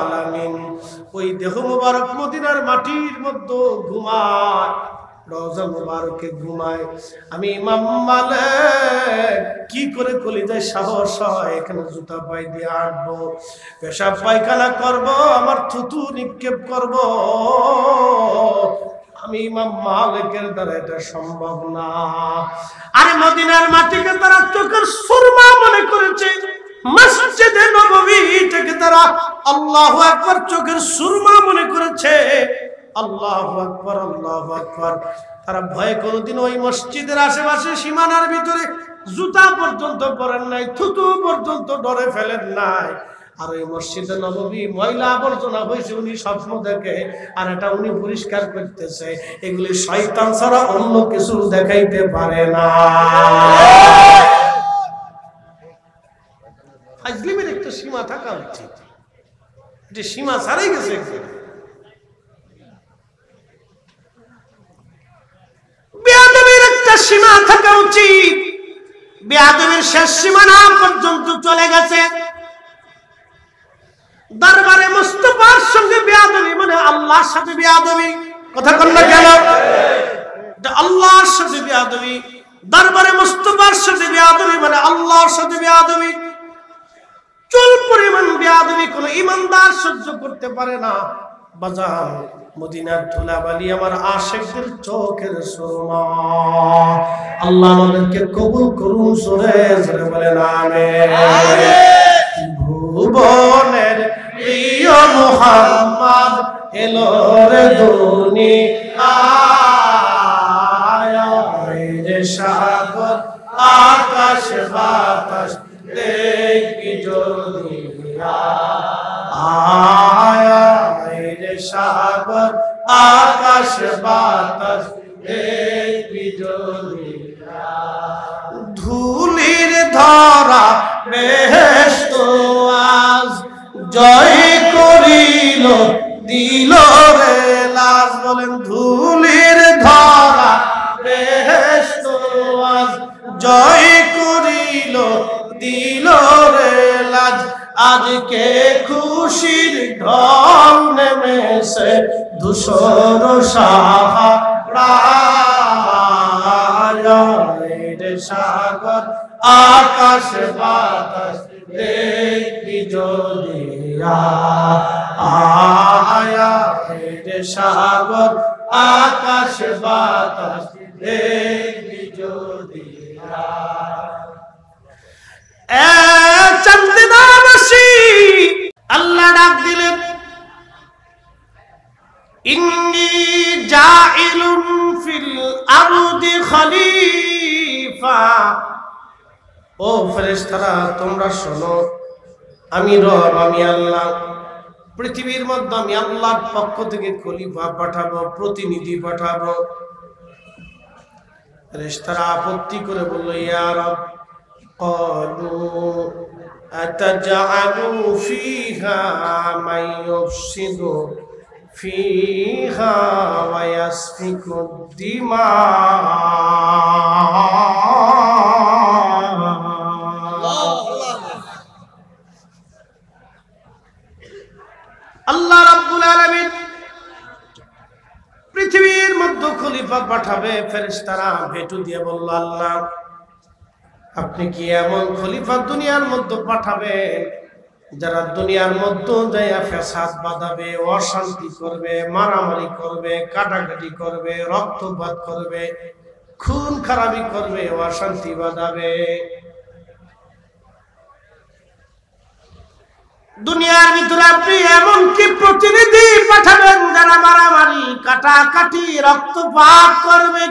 আলামিন। ওই দেহ মুবারক মদিনার মাটির মধ্যে ঘুমায়, রওজা মুবারকে ঘুমায়। আমি ইমাম মালিক কি করে কলিজায় সাহস হয় এখানে জুতা পায়ে দিয়ে হাঁটবো, পেশাব পায়খানা করব, আমার থুতু নিক্ষেপ করব? আমি ইমাম মালিকের দ্বারা এটা সম্ভব না। আরে মদিনার মাটিকে তারা চোখের সুরমা মনে করেছে, মসজিদে নববীটাকে তারা আল্লাহু আকবার চোখের সুরমা মনে করেছে। আল্লাহু আকবার, আল্লাহু আকবার। তারা ভয়ে কোনোদিন ওই মসজিদের আশেপাশে সীমানার ভিতরে জুতা পর্যন্ত পরেন নাই, থুতু পর্যন্ত ডরে ফেলেন নাই। আর ওই মসজিদে নববী ময়লা আবর্জনা হয়েছে, উনি স্বপ্ন দেখে, আর এটা উনি পরিষ্কার করতেছে। এগুলি শয়তান ছাড়া অন্য কিছু দেখাইতে পারে না। ফাজলিমের একটা সীমা থাকা উচিত, যে সীমা ছাড়াই গেছে। বেয়াদবির একটা সীমা থাকা উচিত। বেয়াদবির শেষ সীমানা পর্যন্ত চলে গেছে। দরবারে মুস্তাফার সঙ্গে বেয়াদবি মানে আল্লাহর সাথে বেয়াদবি। কথা বল না কেন? আল্লাহর সাথে বেয়াদবি। দরবারে মুস্তাফার সাথে বেয়াদবি মানে আল্লাহর সাথে বেয়াদবি। চুল পরিমাণ বেয়াদবি বেয়াদবি কোন ঈমানদার সহ্য করতে পারে না। বাজার মদিনার ধুলাবালি আমার আশিকদের চোখের সুরমা। আল্লাহ আমাদেরকে কবুল করুন, জোরে জোরে বলেন আমিন। ভুবনের প্রিয় মুহাম্মদ এলো রে দুনিয়ায়, রে সাগর আকাশ বাতাস দেখবি যদি আয়, রে সাগর আকাশ বাতাস দেখবি যদি। ধুলির ধরা বেহেশত আজ জয় করিল দিল রে লাজ। বলেন ধুলির ধরা বেহেশত আজ জয় করিল দিল রে লাজ। আজকে খুশির ঢল নেমেছে ধূসর সাহারায়, রে সাগর আকাশ বাতাস দেখবি যদি আয়, রে সাগর আকাশ বাতাস দেখবি যদি। চান্দিনাবাসী আল্লাহ ডাক দিলেন, ইন্নী জাইলুন ফিল আরদি খলিফা। ও ফেরেশতারা তোমরা শোনো, আমি রব, আমি আল্লাহ পৃথিবীর মধ্যে আমি আল্লাহর পক্ষ থেকে খলিফা পাঠাবো, প্রতিনিধি পাঠাবো। ফেরেশতারা আপত্তি করে বলল, ইয়া রব, قالوا أتجعل فيها من يفسد فيها ويسفك الدماء। আল্লাহ রাব্বুল আলামিন পৃথিবীর মধ্যে খলিফা পাঠাবে। ফেরেশতারা ভেটু দিয়ে বলল, আল্লাহ আপনি কি এমন খলিফা দুনিয়ার মধ্যে পাঠাবেন যারা দুনিয়ার মধ্যে যাইয়া ফ্যাসাদ বাঁধাবে, অশান্তি করবে, মারামারি করবে, কাটাকাটি করবে, রক্তপাত করবে, খুন খারাপি করবে, অশান্তি বাঁধাবে। দুনিয়ার ভিতরে আপনি এমন কি প্রতিনিধি পাঠাবেন যারা মারামারি, কাটাকাটি, রক্তপাত করবে?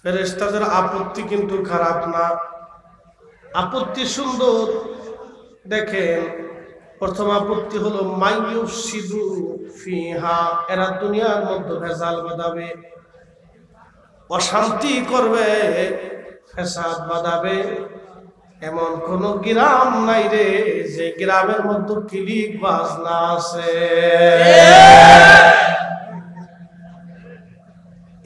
ফেরেশতাদের আপত্তি কিন্তু খারাপ না, আপত্তি সুন্দর। দেখেন, প্রথম আপত্তি হলো মাইয়ুফসিদু ফিহা, এরা দুনিয়ার মধ্যে ভেজাল বাঁধাবে, অশান্তি করবে, ফ্যাসাদ বাঁধাবে। এমন কোন গ্রাম নাই রে যে গ্রামের মধ্যে ক্লিক বাজনা আছে।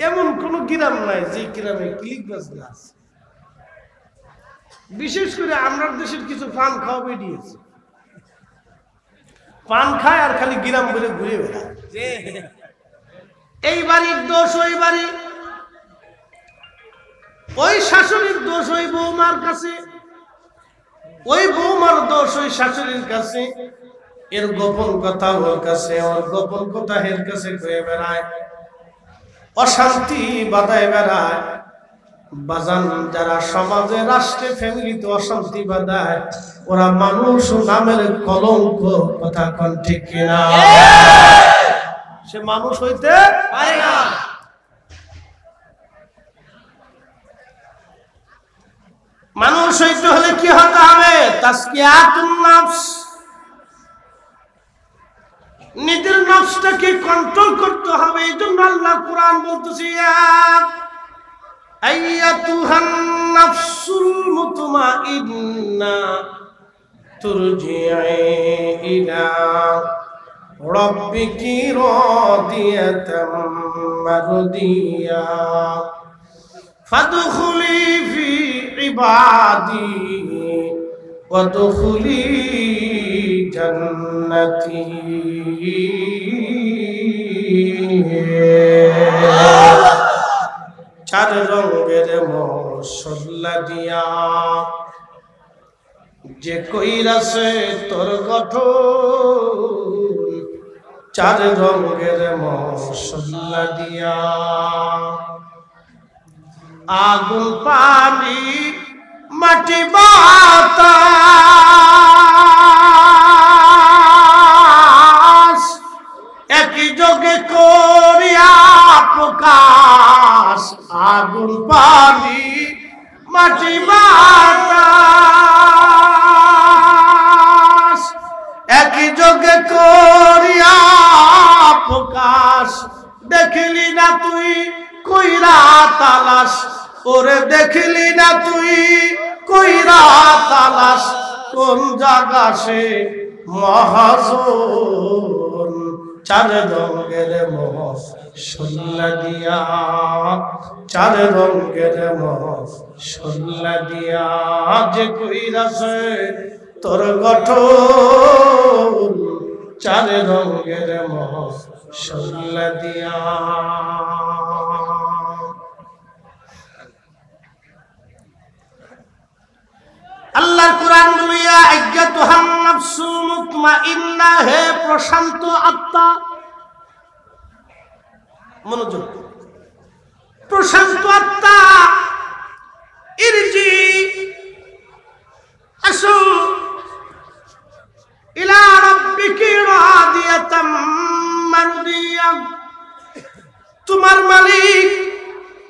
এমন কোন গ্রাম নাই যে গ্রামে ক্লিক বাজনা আছে। বিশেষ করে আমরা দেশের কিছু পান খাওয়া বেরিয়েছে, পান খায় আর খালি গ্রাম বলে ঘুরে বেড়ায়। এই বাড়ির দোষ ওই বাড়ি, ওই শাশুড়ির দোষ ওই বৌমার কাছে, ওই বৌমার দোষ ওই শাশুড়ির কাছে, এর গোপন কথা ওর কাছে, ওর গোপন কথা এর কাছে কয়ে বেড়ায়, অশান্তি বাঁধায় বেড়ায়। বাজান যারা সমাজে, রাষ্ট্রে, ফ্যামিলিতে অশান্তি বাঁধায়, ওরা মানুষ নামের কলঙ্ক। কথা কোন ঠিক কিনা? সে মানুষ হইতে পারে না। মানুষ হইতে হলে কি হতে হবে? তাসকিয়াতুন নফস, নিজের নফসটাকে কন্ট্রোল করতে হবে। এই জন্য আল্লাহ কুরআন বলতেছে, আইয়াতুহান নাফসুল মুতমাইন্না তুরজিই ইলা রাব্বিকি রাদিয়াতাম মারদিয়া ফাদখুলি ফি ইবাদি ওয়াদখুলি জান্নাতি। চার রঙের মশলা দিয়া যে কইরাছে তোর গঠন চার রঙের মশলা দিয়া, আগুন পানি মাটি বাতাস একই যোগে করিয়া প্রকাশ, আগুন পানি মাটি বাতাস একই যোগে করিয়া প্রকাশ। দেখলি না তুই কইরা তালাশ, ওরে দেখলি না তুই কইরা তালাশ, কোন জায়গা সে মহাজন চার রঙের মশলা দিয়া, চার রঙের মশলা দিয়া। যে কইরাছে তোর গঠন চার রঙের মশলা দিয়া। আল্লাহর কোরআন বলিয়া আইয়াতুহান নাফসুল মুতমাইন্না, হে প্রশান্ত আত্মা, মনোযোগ, প্রশান্ত আত্মা, ইরজি আসু ইলা রাব্বিকি রাদিয়াতাম মারদিয়া। তোমার মালিক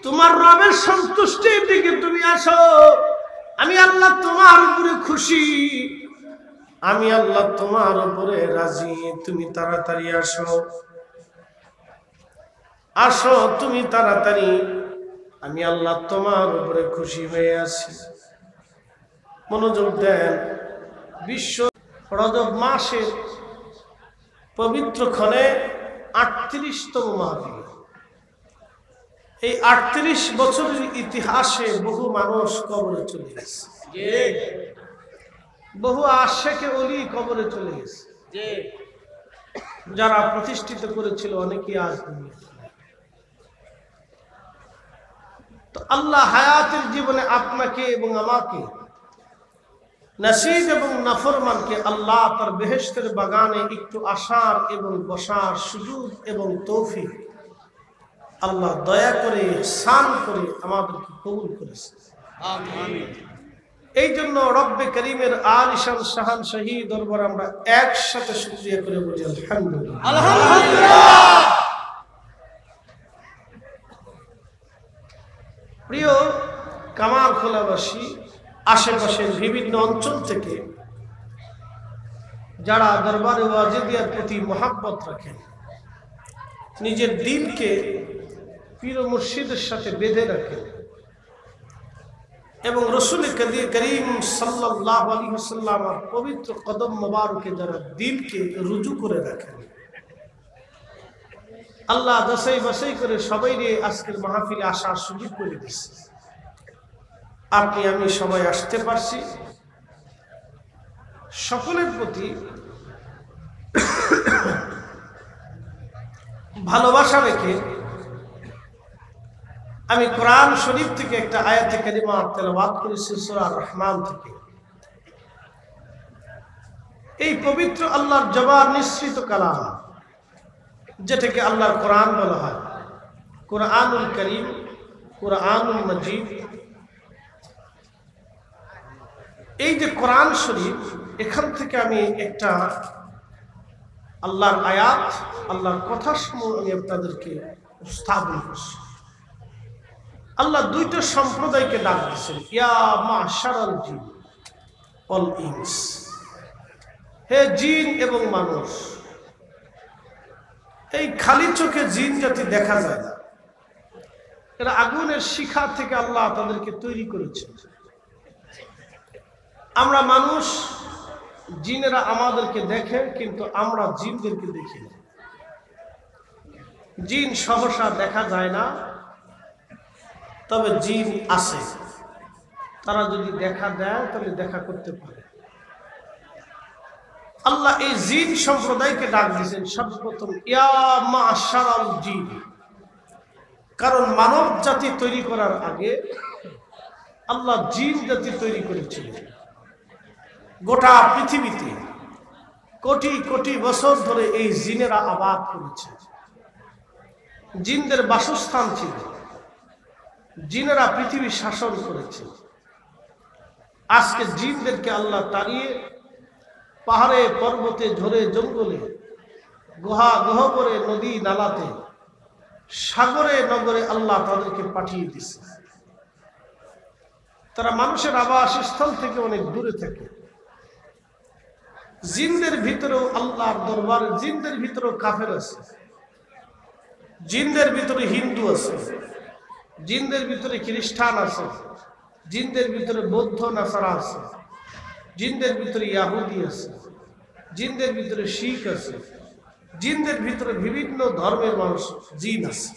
তোমার রবের সন্তুষ্টির দিকে তুমি আসো। আমি আল্লাহ তোমার উপরে খুশি, আমি আল্লাহ তোমার উপরে রাজি। তুমি তাড়াতাড়ি আসো, আসো তুমি তাড়াতাড়ি, আমি আল্লাহ তোমার উপরে খুশি হয়ে আছি। মনোযোগ দেন, বিশ্ব রজব মাসের পবিত্র ক্ষণে 38তম মাহফিল। এই 38 বছরের ইতিহাসে বহু মানুষ কবরে চলে গেছে, বহু আশেকে ওলি কবরে চলে গেছে। যারা প্রতিষ্ঠিত করেছিল অনেকেই আজ দুনিয়াতে। তো আল্লাহ হায়াতের জীবনে আপনাকে এবং আমাকে, নসিব এবং নাফরমানকে আল্লাহ তার বেহেশতের বাগানে একটু আসার এবং বসার সুযোগ এবং তৌফিক আল্লাহ দয়া করে ইহসান করে আমাদেরকে কবুল করেছে। আমিন। এই জন্য রব্বে করিমের আলিশান শাহান শাহী দরবার আমরা একসাথে শুকরিয়া করে বলি আলহামদুলিল্লাহ, আলহামদুলিল্লাহ। প্রিয় কামারখোলাবাসী, আশেপাশের বিভিন্ন অঞ্চল থেকে যারা দরবারে ওয়াজিদিয়ার প্রতি মহাব্বত রাখেন, নিজের দিলকে পীর ও মুর্শিদের সাথে বেঁধে রাখেন এবং রসুল করিম সাল্লাল্লাহু আলাইহি ওয়াসাল্লামের পবিত্র কদম মোবারকে যারা দিলকে রুজু করে রাখেন, আল্লাহ যাচাই বাছাই করে সবাইকে আজকের মাহফিলে আসার সুযোগ করে দিচ্ছে। আপনি আমি সবাই আসতে পারছি। সকলের প্রতি ভালোবাসা রেখে আমি কোরআন শরীফ থেকে একটা আয়াতে কারিমা তেলাওয়াত করেছি সূরা রহমান থেকে। এই পবিত্র আল্লাহর জবান নিঃসৃত কালাম, যেটাকে আল্লাহর কোরআন বলা হয়, কোরআনুল করিম, কোরআনুল মজিদ। এই যে কোরআন শরীফ, এখান থেকে আমি একটা আল্লাহর আয়াত, আল্লাহর কথা সমূহ আমি আপনাদেরকে উপস্থাপন করছি। আল্লাহ দুইটা সম্প্রদায়কে ডাক দিয়েছেন, ইয়া মাশারাল জিন ওয়াল ইনস, হে জিন এবং মানুষ। এই খালি চোখে জিন জাতি দেখা যায় না, এরা আগুনের শিখা থেকে আল্লাহ তাদেরকে তৈরি করেছেন। আমরা মানুষ, জিনেরা আমাদেরকে দেখে, কিন্তু আমরা জিনদেরকে দেখি না। জিন সহসা দেখা যায় না, তবে জিন আছে, তারা যদি দেখা দেয় তাহলে দেখা করতে পারে। আল্লাহ এই জিন সম্প্রদায়কে ডাক দিয়েছেন সর্বপ্রথম, ইয়া মাশারাল জিন। কারণ মানব জাতি তৈরি করার আগে আল্লাহ জিন জাতি তৈরি করেছিলেন। গোটা পৃথিবীতে কোটি কোটি বছর ধরে এই জিনেরা আবাদ করেছে। জিনদের বাসস্থান ছিল, জিনেরা পৃথিবী শাসন করেছে। আজকে জিনদেরকে আল্লাহ তাড়িয়ে পাহাড়ে পর্বতে ঝরে জঙ্গলে গহ্বরে নদী নালাতে সাগরে নগরে আল্লাহ তাদেরকে পাঠিয়ে দিছে। তারা মানুষের আবাসস্থল থেকে অনেক দূরে থাকে। জিনদের ভিতরেও আল্লাহর দরবারে জিনদের ভিতরেও কাফের আছে, জিনদের ভিতরে হিন্দু আছে, জিনদের ভিতরে খ্রিস্টান আছে, জিনদের ভিতরে বৌদ্ধ নাসারা আছে, জিনদের ভিতরে ইয়াহুদি আছে, জিনদের ভিতরে শিখ আছে, জিনদের ভিতরে বিভিন্ন ধর্মের মানুষ জিন আছে।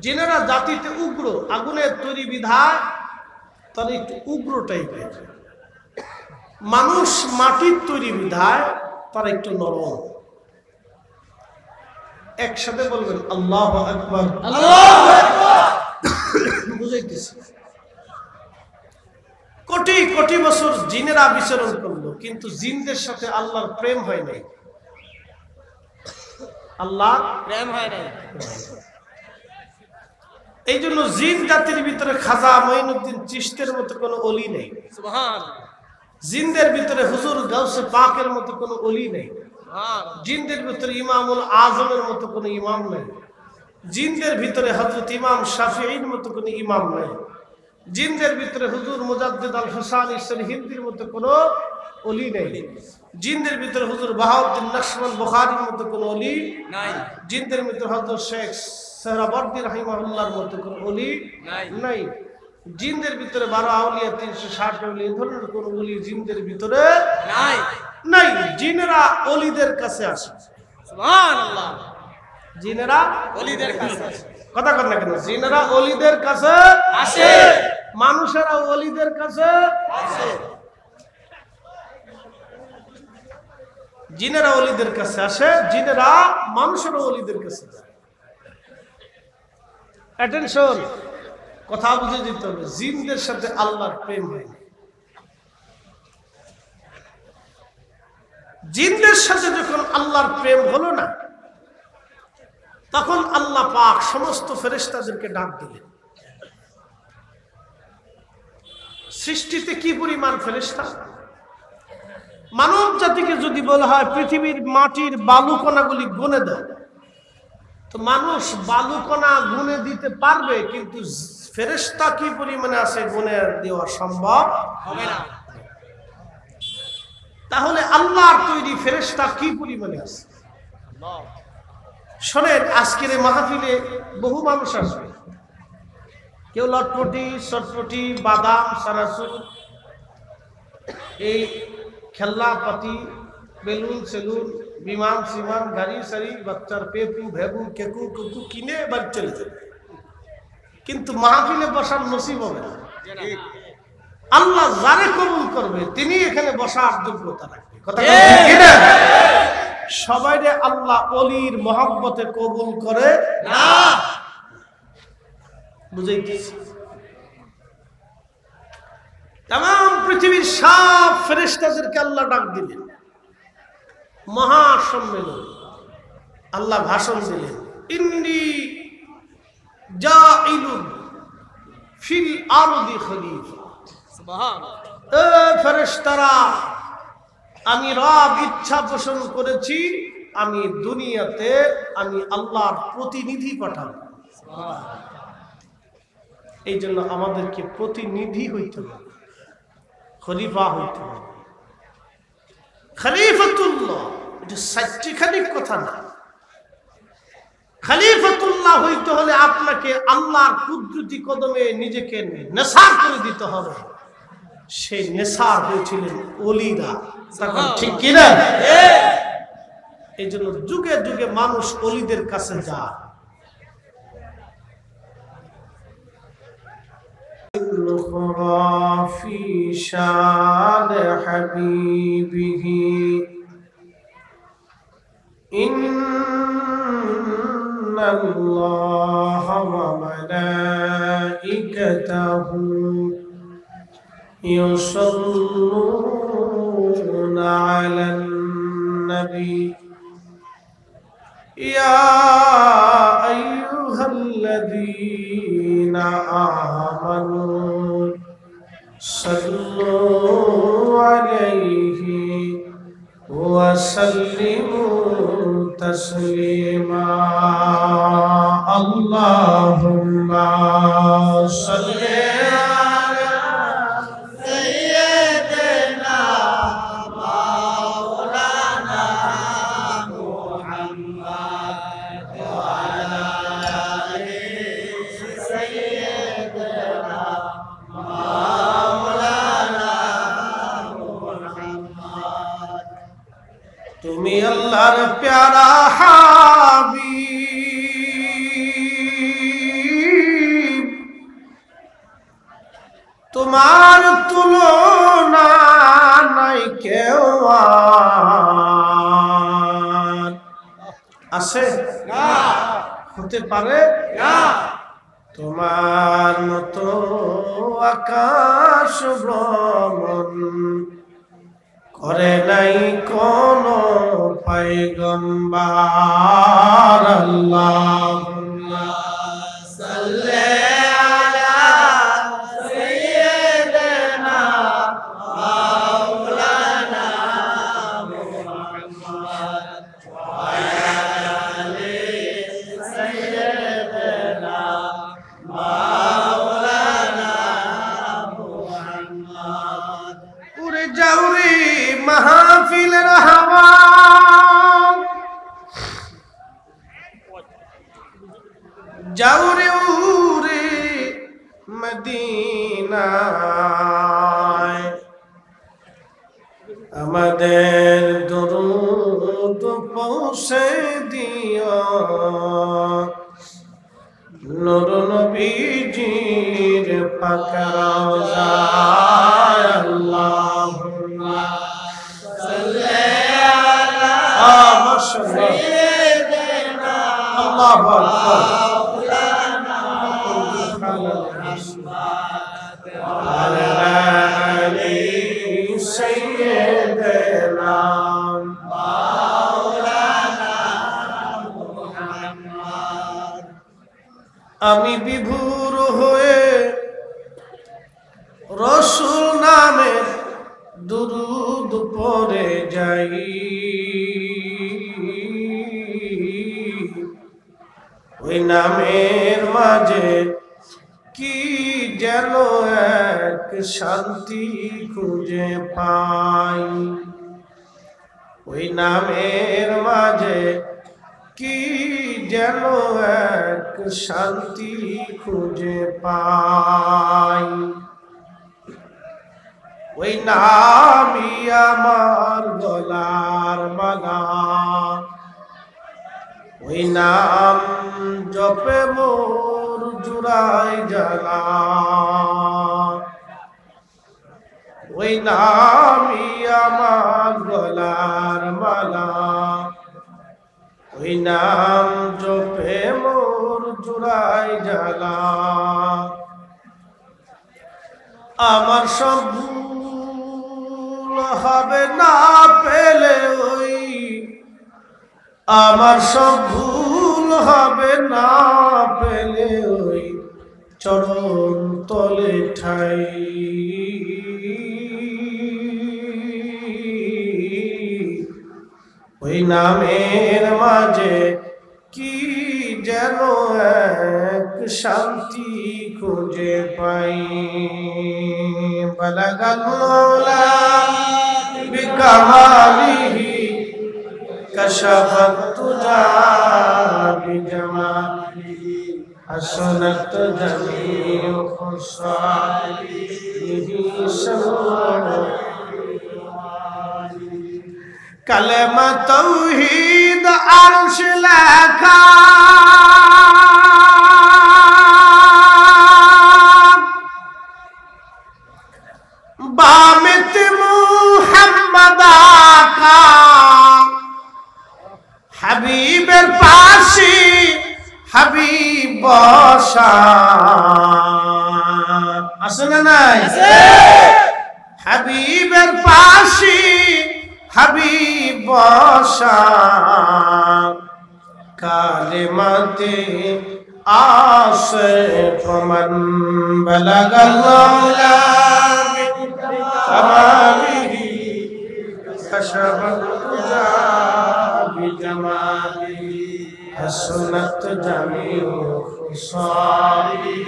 জিনেরা জাতিতে উগ্র, আগুনের তৈরি বিধায় তারা একটু উগ্র টাইপের। মানুষ মাটির তৈরি বিধায় তারা একটু নরম। একসাথে বলবেন আল্লাহু আকবার। আল্লাহু আকবার। বুঝাইতেছি, কোটি কোটি বছর জিনেরা বিচরণ করলো, কিন্তু জিনদের সাথে আল্লাহর প্রেম হয় নাই। আল্লাহর প্রেম হয় নাই। এই জন্য জিন জাতির ভিতরে খাজা মঈনুদ্দিন চিশতির মতো কোনো অলি নেই। সুবহানাল্লাহ। জিনদের ভিতরে হুজুর গাউসে পাকের মতো কোনো অলি নেই। জিনদের ভিতরে ইমামুল আজমের মতো কোনো ইমাম নেই। জিনদের ভিতরে হযরত ইমাম শাফিঈর মতো কোনো ইমাম নেই। জিনদের ভিতরে হুজুর মুজাদ্দিদ আল হুসাইনি সরহিন্দির মতো কোনো অলি নেই। জিনদের ভিতরে হুজুর বাহাউদ্দিন নকশবন্দ বুখারীর মতো কোনো অলি নাই। জিনদের ভিতরে হযরত শেখ সোহরাওয়ার্দী রাহিমাহুল্লাহর মতো কোনো অলি নাই। জিনদের ভিতরে 12 আউলিয়া 360 আউলিয়া এই ধরনের কোনো অলি জিনদের ভিতরে নাই। নাই। জিনেরা অলিদের কাছে আসে। সুবহানাল্লাহ। জিনেরা অলিদের কাছে আসে। কথা কর না কেন? জিনেরা অলিদের কাছে আসে, মানুষেরা অলিদের কাছে আসে। জিনেরা অলিদের কাছে আসে, জিনেরা মানুষেরা অলিদের কাছে যায়। অ্যাটেনশন, কথা বুঝে দিতে হবে। জিনদের সাথে আল্লাহর প্রেম হয় না। জিনদের সাথে যখন আল্লাহর প্রেম হলো না, তখন আল্লাহ পাক সমস্ত ফেরেশতাদেরকে ডাক দিলেন। সৃষ্টিতে কি পরিমাণ ফেরেশতা! মানব জাতিকে যদি বলা হয় পৃথিবীর মাটির বালুকণাগুলি গুনে দাও, তো মানুষ বালুকণা গুনে দিতে পারবে, কিন্তু ফেরেশতা কি পরিমাণে আছে গুনে দেওয়া সম্ভব হবে না। তাহলে আল্লাহর তৈরি ফেরেশতা কি পরিমাণে আছে? শোনেন, আজকের এই মাহফিলে বহু মানুষ আসবে। কেউ লটপটি চটপটি বাদাম সানাসুর এই খেলনাপাতি বেলুন সেলুন বিমান সিমান গাড়ি সারি বাচ্চার পেপু ভেবু কেকু কুকু কিনে বাড়ি চলে যাবে, কিন্তু মাহফিলে বসার নসিব হবে না। আল্লাহ যারে কবুল করবে তিনি এখানে বসার যোগ্যতা রাখবে। কথা ঠিক না? সবাইরে আল্লাহ অলির মহব্বতে কবুল করে না। বুঝাইতেছি? तमाम পৃথিবীর সব ফেরেশতাদেরকে আল্লাহ ডাক দিলেন। মহাসম্মেলন আল্লাহ ভাষণ দিলেন, ইন্নী জাইলুন ফিল আরদি খলিফা। সুবহানাল্লাহ। এ ফেরেশতারা, আমি রব ইচ্ছা পোষণ করেছি আমি দুনিয়াতে আমি আল্লাহর প্রতিনিধি পাঠাবো। সুবহানাল্লাহ। এই জন্য আমাদেরকে প্রতিনিধি হইতে হবে, খলিফা হইতে হবে। খলিফাতুল্লাহ এটা সাচ্চিখানিক কথা না। খলিফাতুল্লাহ হইতে হলে আপনাকে আল্লাহর কুদরতি কদমে নিজেকে নেসার করে দিতে হবে। সেই নেসার হয়েছিলেন ওলিরা। ঠিক কিনা? এই জন্য যুগে যুগে মানুষ ওলিদের কাছে যায়। في شان حبيبه إن الله وملائكته يصلون على النبي يا أيها الذين آمنوا صلوا عليه وسلموا تسليما اللهم صل على سيدنا مولانا محمد وعلى آل سيدنا مولانا محمد তুমি আল্লাহর প্যারা হাবিব তোমার তুলনা নাই কেউ আর আছে না হতে পারে না তোমার মতো আকাশ ভ্রমণ করে নাই কোন পয়গম্বর আল্লাহুম্মা সাল্লি আলা সাইয়্যিদিনা মাওলানা মুহাম্মদ ওয়া আলা আলি সাইয়্যিদিনা মাওলানা মুহাম্মদ উড়ে যাও রে মাহফিলের হাওয়া যাও রে উড়ে মদিনায় আমাদের দরুদ পৌঁছে দিও নূর নবীজির পাক রওজায় আল্লাহুম্মা সাল্লি আলা সাইয়্যিদিনা আল্লাহু আকবার মাওলানা মুহাম্মদ ওয়া আলা আলি সাইয়্যিদিনা মাওলানা মুহাম্মদ আমি বিভোর হয়ে রাসূল নামে দুরূদ পড়ে যাই ওই নামের মাঝে কি যেন এক শান্তি খুঁজে পাই ওই নামের মাঝে কি যেন এক শান্তি খুঁজে পাই ওই নামই আমার গলার মালা ওই নাম জপে মোর জুড়াই জ্বালা ওই নামই আমার গলার মালা ওই নাম জপে মোর জুড়াই জ্বালা আমার সব ভুল হবে না পেলে ওই আমার সব ভুল হবে না পেলে ওই চরণ তলে ঠাই ওই নামের মাঝে কি যেন এক শান্তি খুঁজে পাই বালাগাল মৌলা বিকামালিহি কশফত তুজা বিজমালিহি হাসনাত জামিউ খুসালিহি কালেমা তাওহীদ আরশ লেখা বামিত মুহাম্মদ আকা হাবিবের পাশে হাবিব বসা আছে না নাই? হাবিবের পাশে হাবিব বসা কালেমাতে আসে প্রমাণ বালাগাল্লাহ তামামিহি কশফত তুজা বিজামালিহি হাসনাত জামিউ খুসালি